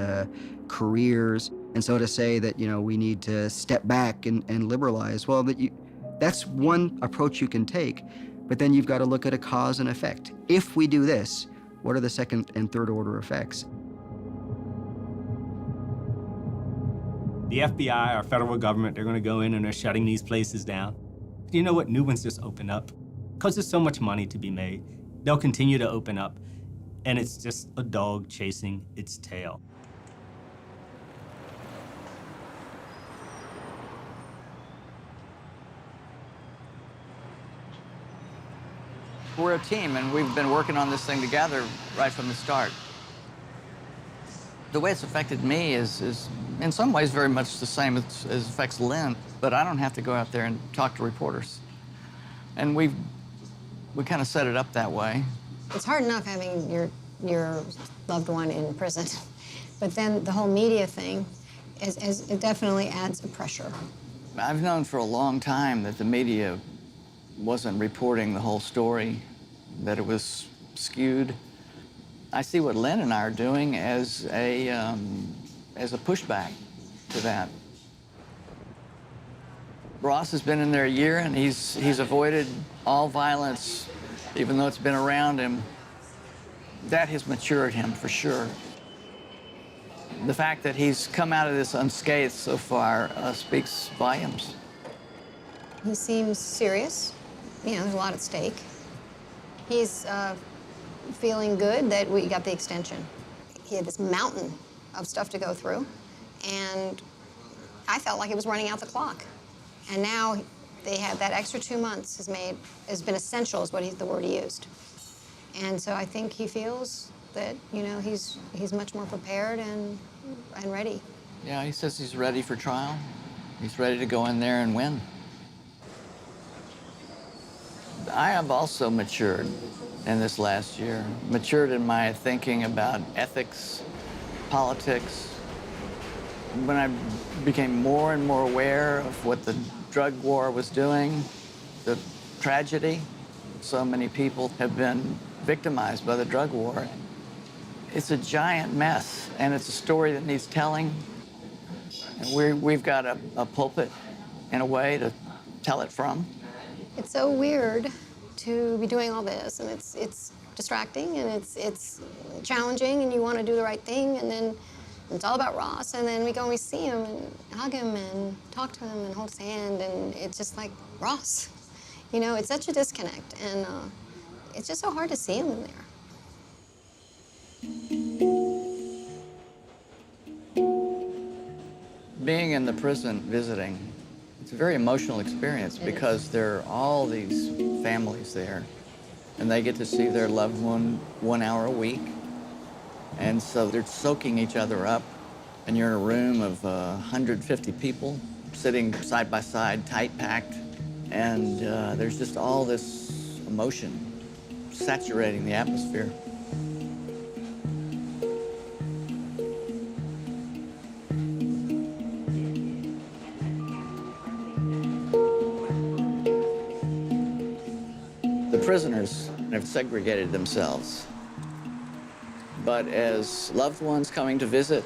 careers. And so to say that we need to step back and liberalize, well, that's one approach you can take, but then you've got to look at a cause and effect. If we do this, what are the second and third order effects? The FBI, our federal government, they're going to go in and they're shutting these places down. You know what? New ones just open up. Because there's so much money to be made, they'll continue to open up, and it's just a dog chasing its tail. We're a team, and we've been working on this thing together right from the start. The way it's affected me is in some ways very much the same as affects Lynn, but I don't have to go out there and talk to reporters. And we kind of set it up that way. It's hard enough having your loved one in prison, but then the whole media thing it definitely adds a pressure. I've known for a long time that the media wasn't reporting the whole story, that it was skewed. I see what Lynn and I are doing as a pushback to that. Ross has been in there a year, and he's avoided all violence, even though it's been around him. That has matured him, for sure. The fact that he's come out of this unscathed so far speaks volumes. He seems serious. There's a lot at stake. He's feeling good that we got the extension. He had this mountain of stuff to go through, and I felt like it was running out the clock. And now they have that extra 2 months has been essential, is the word he used. And so I think he feels that he's much more prepared and ready. Yeah, he says he's ready for trial. He's ready to go in there and win. I have also matured in this last year, matured in my thinking about ethics, politics. When I became more and more aware of what the drug war was doing, the tragedy, so many people have been victimized by the drug war. It's a giant mess, and it's a story that needs telling. And we've got a pulpit, in a way, to tell it from. It's so weird to be doing all this, and it's distracting, and it's challenging, and you want to do the right thing, and then it's all about Ross, and then we go and we see him and hug him and talk to him and hold his hand, and it's just like, Ross. It's such a disconnect, and it's just so hard to see him in there. Being in the prison visiting, it's a very emotional experience because there are all these families there, and they get to see their loved one 1 hour a week. And so they're soaking each other up, and you're in a room of 150 people sitting side by side, tight packed, and there's just all this emotion saturating the atmosphere. The prisoners have segregated themselves. But as loved ones coming to visit,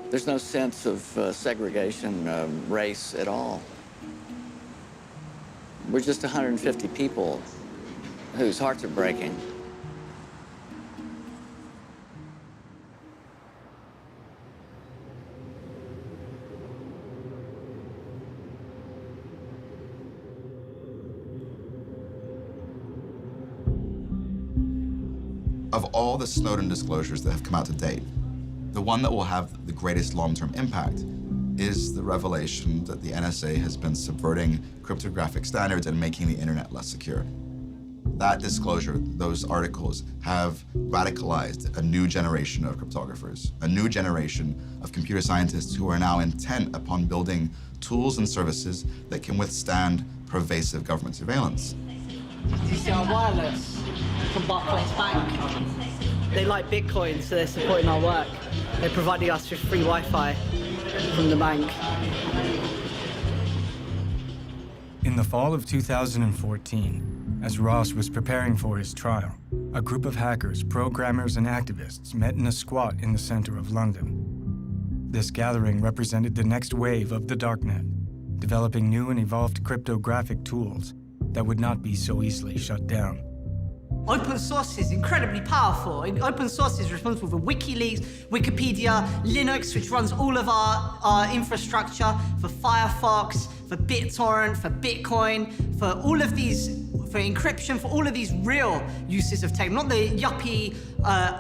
there's no sense of segregation, race at all. We're just 150 people whose hearts are breaking. Of all the Snowden disclosures that have come out to date, the one that will have the greatest long-term impact is the revelation that the NSA has been subverting cryptographic standards and making the internet less secure. That disclosure, those articles, have radicalized a new generation of cryptographers, a new generation of computer scientists who are now intent upon building tools and services that can withstand pervasive government surveillance. You see our wireless from Barclays Bank. They like Bitcoin, so they're supporting our work. They're providing us with free Wi-Fi from the bank. In the fall of 2014, as Ross was preparing for his trial, a group of hackers, programmers, and activists met in a squat in the center of London. This gathering represented the next wave of the darknet, developing new and evolved cryptographic tools that would not be so easily shut down. Open source is incredibly powerful. Open source is responsible for WikiLeaks, Wikipedia, Linux, which runs all of our infrastructure, for Firefox, for BitTorrent, for Bitcoin, for all of these, for encryption, for all of these real uses of tech, not the yuppie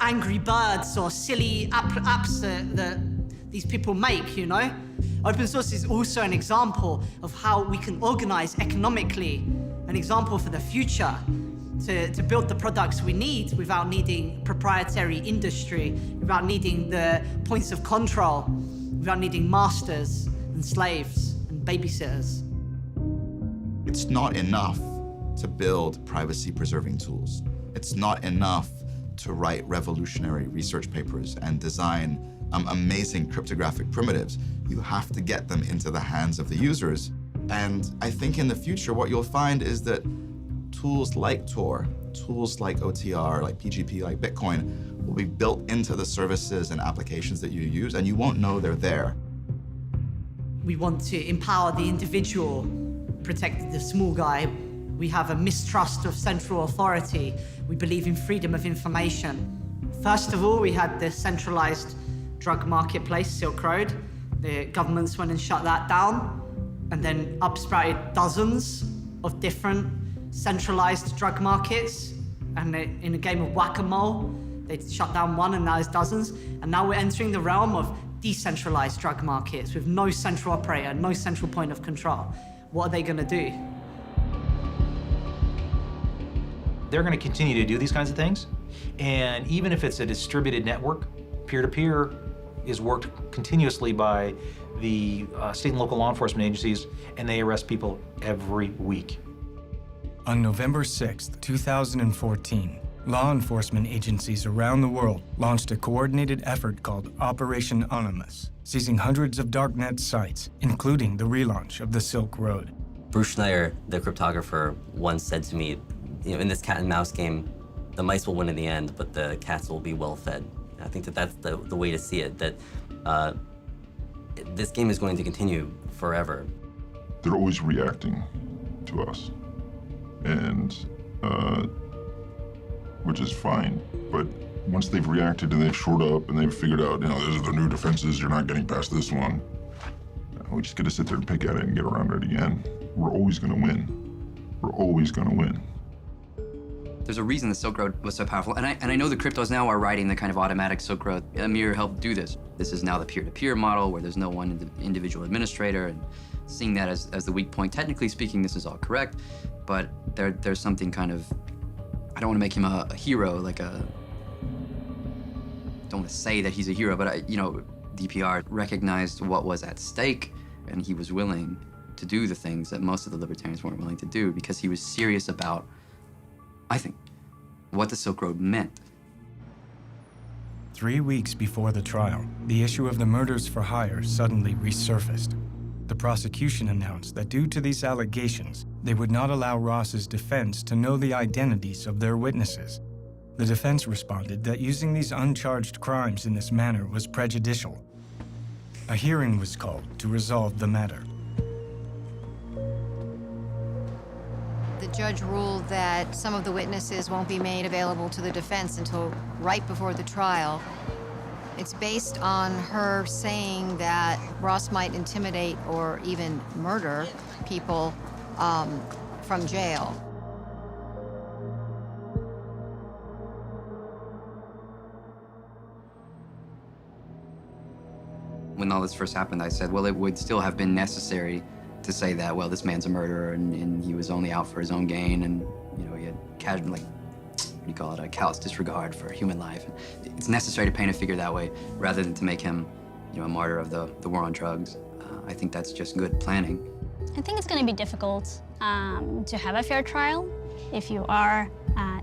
Angry Birds or silly apps that these people make, you know? Open source is also an example of how we can organize economically, an example for the future. To build the products we need without needing proprietary industry, without needing the points of control, without needing masters and slaves and babysitters. It's not enough to build privacy-preserving tools. It's not enough to write revolutionary research papers and design amazing cryptographic primitives. You have to get them into the hands of the users. And I think in the future, what you'll find is that tools like Tor, tools like OTR, like PGP, like Bitcoin, will be built into the services and applications that you use, and you won't know they're there. We want to empower the individual, protect the small guy. We have a mistrust of central authority. We believe in freedom of information. First of all, we had the centralized drug marketplace, Silk Road. The governments went and shut that down, and then upsprouted dozens of different centralized drug markets, and in a game of whack-a-mole, they shut down one and now there's dozens. And now we're entering the realm of decentralized drug markets with no central operator, no central point of control. What are they gonna do? They're gonna continue to do these kinds of things. And even if it's a distributed network, peer-to-peer is worked continuously by the state and local law enforcement agencies, and they arrest people every week. On November 6, 2014, law enforcement agencies around the world launched a coordinated effort called Operation Anonymous, seizing hundreds of darknet sites, including the relaunch of the Silk Road. Bruce Schneier, the cryptographer, once said to me, in this cat and mouse game, the mice will win in the end, but the cats will be well fed. I think that that's the way to see it, that this game is going to continue forever. They're always reacting to us. And which is fine, but once they've reacted and they've shored up and they've figured out, these are the new defenses, you're not getting past this one, we just gotta sit there and pick at it and get around it again. We're always gonna win. We're always gonna win. There's a reason the Silk Road was so powerful, and I know the cryptos now are writing the kind of automatic Silk Road. Amir helped do this. This is now the peer-to-peer model where there's no one individual administrator, and seeing that as the weak point. Technically speaking, this is all correct, but there's something kind of, I don't want to make him a hero, don't want to say that he's a hero, but DPR recognized what was at stake, and he was willing to do the things that most of the libertarians weren't willing to do because he was serious about, I think, what the Silk Road meant. 3 weeks before the trial, the issue of the murders for hire suddenly resurfaced. The prosecution announced that due to these allegations, they would not allow Ross's defense to know the identities of their witnesses. The defense responded that using these uncharged crimes in this manner was prejudicial. A hearing was called to resolve the matter. The judge ruled that some of the witnesses won't be made available to the defense until right before the trial. It's based on her saying that Ross might intimidate or even murder people from jail. when all this first happened, I said, well, it would still have been necessary to say that, well, this man's a murderer and he was only out for his own gain, and he had casual, what do you call it, a callous disregard for human life. It's necessary to paint a figure that way rather than to make him, a martyr of the war on drugs. I think that's just good planning. I think it's going to be difficult to have a fair trial. If you are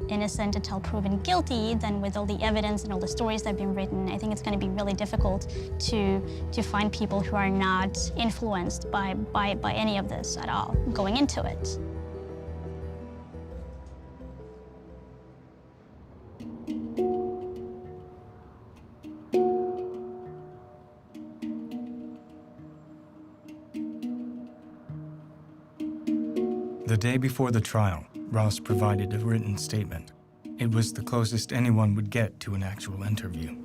innocent until proven guilty, then with all the evidence and all the stories that have been written, I think it's going to be really difficult to find people who are not influenced by any of this at all going into it. The day before the trial, Ross provided a written statement. It was the closest anyone would get to an actual interview.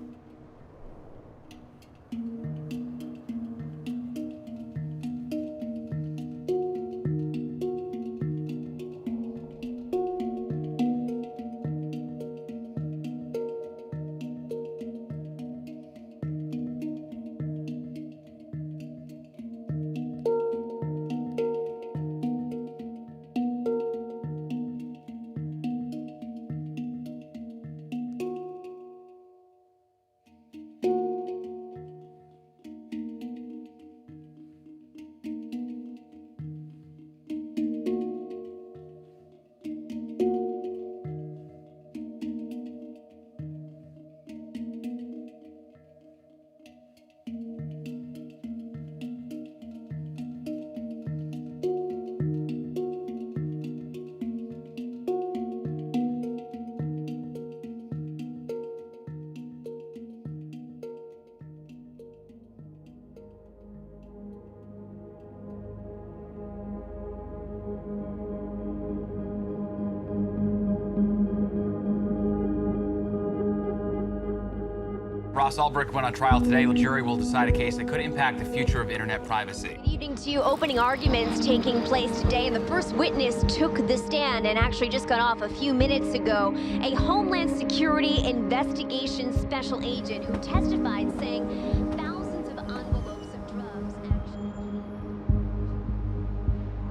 Ross Ulbricht went on trial today. The jury will decide a case that could impact the future of internet privacy. Good evening to you. Opening arguments taking place today, and the first witness took the stand and actually just got off a few minutes ago. A Homeland Security investigation special agent who testified saying thousands of envelopes of drugs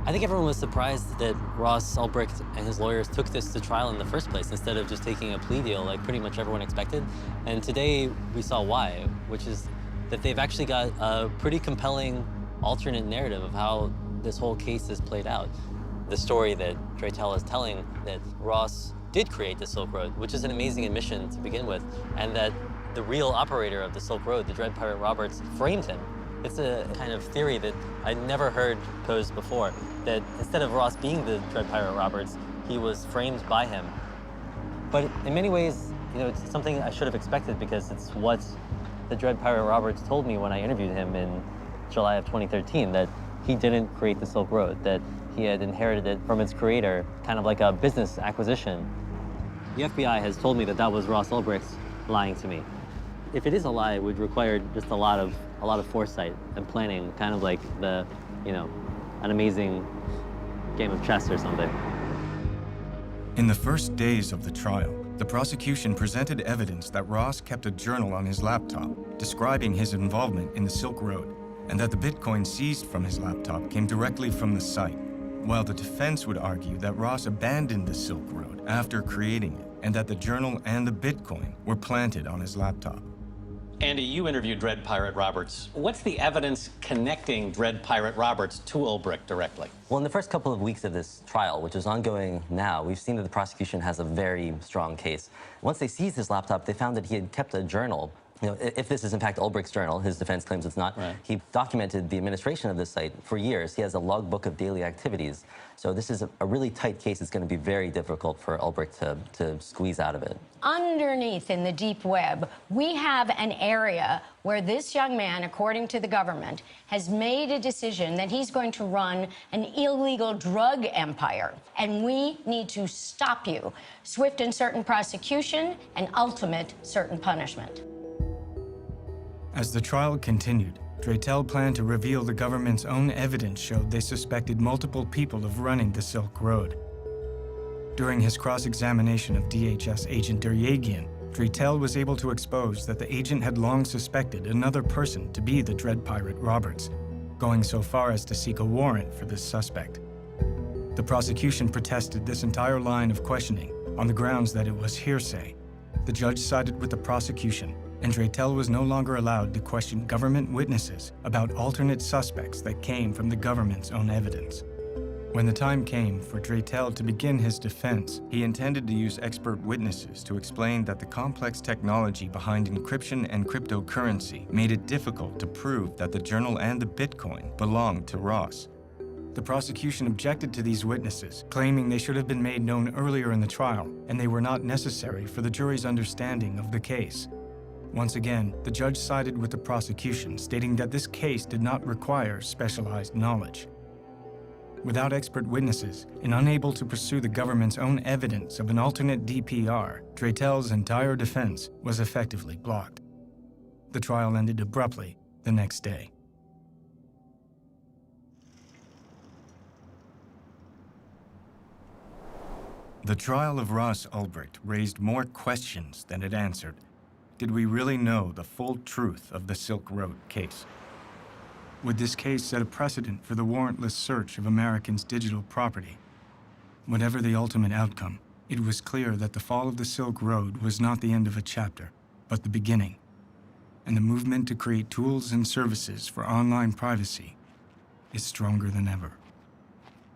I think everyone was surprised that Ross Ulbricht and his lawyers took this to trial in the first place instead of just taking a plea deal like pretty much everyone expected. And today we saw why, which is that they've actually got a pretty compelling alternate narrative of how this whole case is played out. The story that Draytel is telling, that Ross did create the Silk Road, which is an amazing admission to begin with, and that the real operator of the Silk Road, the Dread Pirate Roberts, framed him. It's a kind of theory that I'd never heard posed before, that instead of Ross being the Dread Pirate Roberts, he was framed by him. But in many ways, it's something I should have expected because it's what the Dread Pirate Roberts told me when I interviewed him in July of 2013, that he didn't create the Silk Road, that he had inherited it from its creator, kind of like a business acquisition. The FBI has told me that that was Ross Ulbricht lying to me. If it is a lie, it would require just a lot of foresight and planning, kind of like an amazing game of chess or something. In the first days of the trial, the prosecution presented evidence that Ross kept a journal on his laptop describing his involvement in the Silk Road, and that the Bitcoin seized from his laptop came directly from the site, while the defense would argue that Ross abandoned the Silk Road after creating it, and that the journal and the Bitcoin were planted on his laptop. Andy, you interviewed Dread Pirate Roberts. What's the evidence connecting Dread Pirate Roberts to Ulbricht directly? Well, in the first couple of weeks of this trial, which is ongoing now, we've seen that the prosecution has a very strong case. Once they seized his laptop, they found that he had kept a journal. If this is in fact Ulbricht's journal, his defense claims it's not, right. He documented the administration of this site for years. He has a logbook of daily activities. So this is a really tight case. It's going to be very difficult for Ulbricht to squeeze out of it. Underneath in the deep web, we have an area where this young man, according to the government, has made a decision that he's going to run an illegal drug empire. And we need to stop you. Swift and certain prosecution and ultimate certain punishment. As the trial continued, Draytel planned to reveal the government's own evidence showed they suspected multiple people of running the Silk Road. During his cross-examination of DHS agent Deryagian, Draytel was able to expose that the agent had long suspected another person to be the Dread Pirate Roberts, going so far as to seek a warrant for this suspect. The prosecution protested this entire line of questioning on the grounds that it was hearsay. The judge sided with the prosecution, and Draytel was no longer allowed to question government witnesses about alternate suspects that came from the government's own evidence. When the time came for Draytel to begin his defense, he intended to use expert witnesses to explain that the complex technology behind encryption and cryptocurrency made it difficult to prove that the journal and the Bitcoin belonged to Ross. The prosecution objected to these witnesses, claiming they should have been made known earlier in the trial, and they were not necessary for the jury's understanding of the case. Once again, the judge sided with the prosecution, stating that this case did not require specialized knowledge. Without expert witnesses, and unable to pursue the government's own evidence of an alternate DPR, Draytel's entire defense was effectively blocked. The trial ended abruptly the next day. The trial of Ross Ulbricht raised more questions than it answered. Did we really know the full truth of the Silk Road case? Would this case set a precedent for the warrantless search of Americans' digital property? Whatever the ultimate outcome, it was clear that the fall of the Silk Road was not the end of a chapter, but the beginning. And the movement to create tools and services for online privacy is stronger than ever.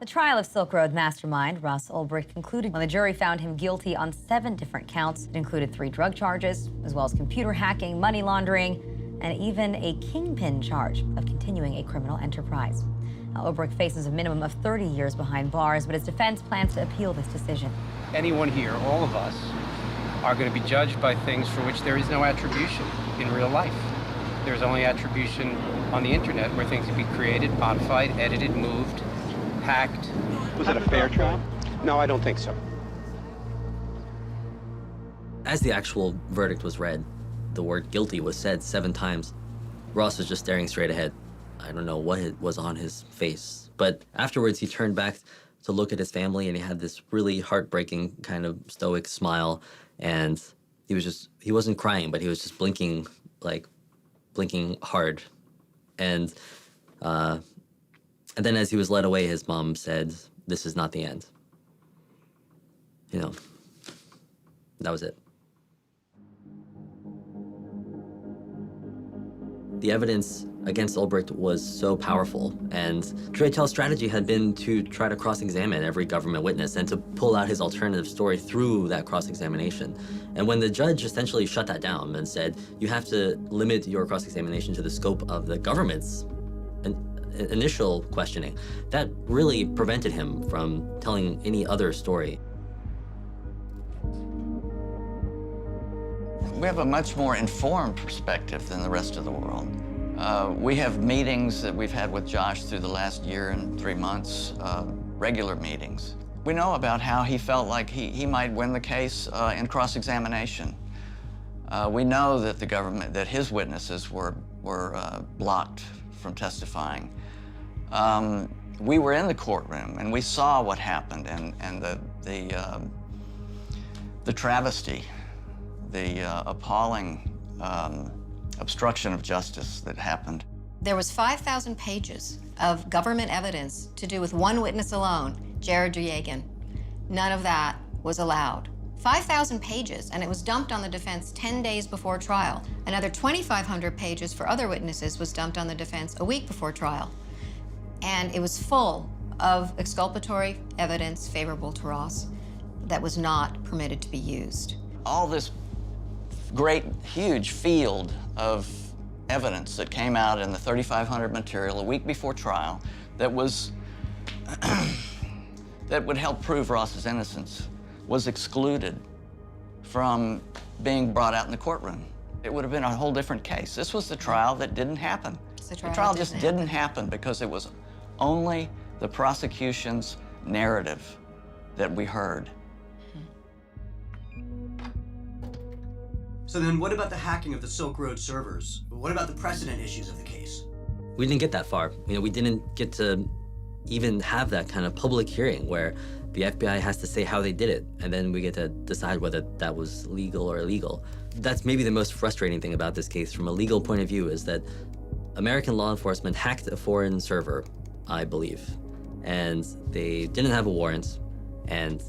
The trial of Silk Road mastermind Ross Ulbricht concluded when the jury found him guilty on 7 different counts. It included 3 drug charges, as well as computer hacking, money laundering, and even a kingpin charge of continuing a criminal enterprise. Now, Ulbricht faces a minimum of 30 years behind bars, but his defense plans to appeal this decision. Anyone here, all of us, are going to be judged by things for which there is no attribution in real life. There's only attribution on the internet where things can be created, modified, edited, moved, hacked. Was it a fair trial? No, I don't think so. As the actual verdict was read, the word guilty was said 7 times. Ross was just staring straight ahead. I don't know what was on his face, but afterwards he turned back to look at his family, and he had this really heartbreaking kind of stoic smile, and he wasn't crying, but he was just blinking hard. And then as he was led away, his mom said, "This is not the end." You know, that was it. The evidence against Ulbricht was so powerful, and Draytel's strategy had been to try to cross-examine every government witness and to pull out his alternative story through that cross-examination. And when the judge essentially shut that down and said, you have to limit your cross-examination to the scope of the government's initial questioning, that really prevented him from telling any other story. We have a much more informed perspective than the rest of the world. We have meetings that we've had with Josh through the last year and 3 months, regular meetings. We know about how he felt like he might win the case in cross-examination. We know that the government, that his witnesses were blocked from testifying. We were in the courtroom and we saw what happened and the travesty, the appalling obstruction of justice that happened. There was 5,000 pages of government evidence to do with one witness alone, Jared Yegan. None of that was allowed. 5,000 pages, and it was dumped on the defense 10 days before trial. Another 2,500 pages for other witnesses was dumped on the defense a week before trial. And it was full of exculpatory evidence favorable to Ross that was not permitted to be used. All this great, huge field of evidence that came out in the 3,500 material a week before trial that was that would help prove Ross's innocence was excluded from being brought out in the courtroom. It would have been a whole different case. This was the trial that didn't happen. The trial just didn't happen because it was only the prosecution's narrative that we heard. So then what about the hacking of the Silk Road servers? What about the precedent issues of the case? We didn't get that far. You know, we didn't get to even have that kind of public hearing where The FBI has to say how they did it, and then we get to decide whether that was legal or illegal. That's maybe the most frustrating thing about this case from a legal point of view, is that American law enforcement hacked a foreign server, I believe, and they didn't have a warrant, and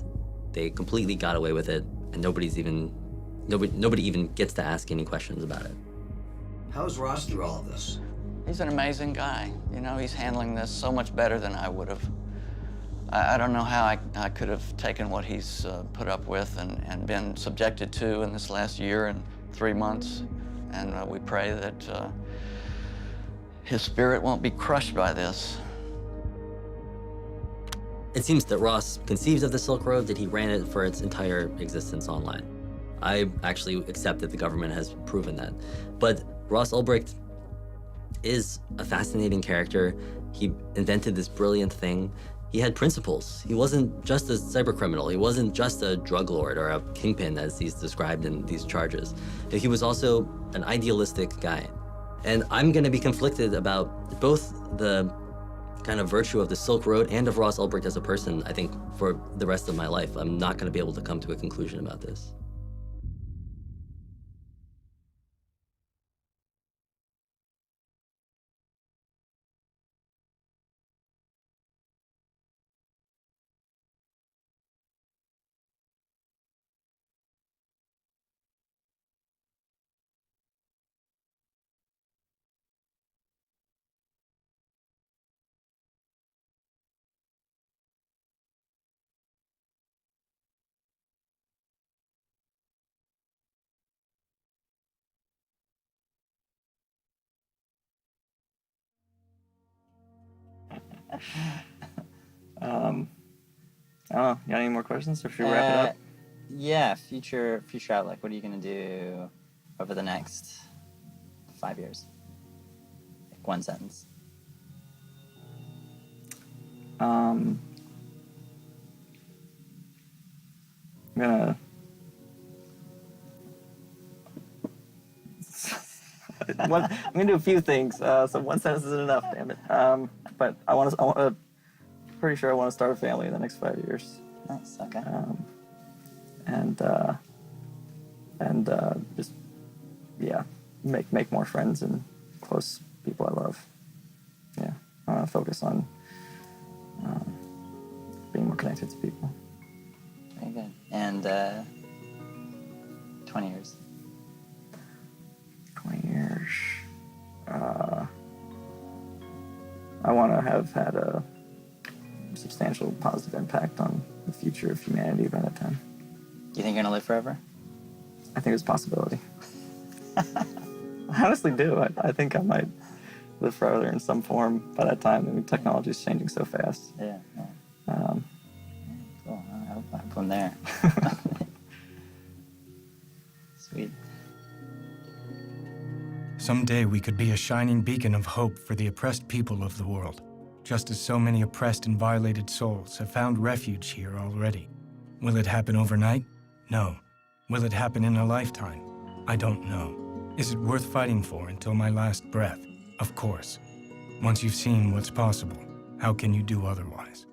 they completely got away with it, and nobody even gets to ask any questions about it. How's Ross through all of this? He's an amazing guy. You know, he's handling this so much better than I would have. I don't know how I could have taken what he's put up with and been subjected to in this last year and 3 months. And we pray that his spirit won't be crushed by this. It seems that Ross conceived of the Silk Road, that he ran it for its entire existence online. I actually accept that the government has proven that. But Ross Ulbricht is a fascinating character. He invented this brilliant thing. He had principles. He wasn't just a cybercriminal. He wasn't just a drug lord or a kingpin, as he's described in these charges. He was also an idealistic guy. And I'm going to be conflicted about both the kind of virtue of the Silk Road and of Ross Ulbricht as a person, I think, for the rest of my life. I'm not going to be able to come to a conclusion about this. I don't know. You got any more questions, or should we wrap it up? Yeah, future outlook. What are you gonna do over the next 5 years? Like one sentence. I'm gonna do a few things. So one sentence isn't enough. Damn it. But pretty sure I want to start a family in the next 5 years. Nice. Okay. And just make more friends and close people I love. Yeah, I want to focus on being more connected to people. Very good. And 20 years. 20 years. I want to have had a substantial positive impact on the future of humanity by that time. You think you're gonna live forever? I think it's a possibility. I honestly do. I think I might live forever in some form by that time. I mean, technology is changing so fast. Yeah. Cool. I hope I'm there. Sweet. Someday we could be a shining beacon of hope for the oppressed people of the world, just as so many oppressed and violated souls have found refuge here already. Will it happen overnight? No. Will it happen in a lifetime? I don't know. Is it worth fighting for until my last breath? Of course. Once you've seen what's possible, how can you do otherwise?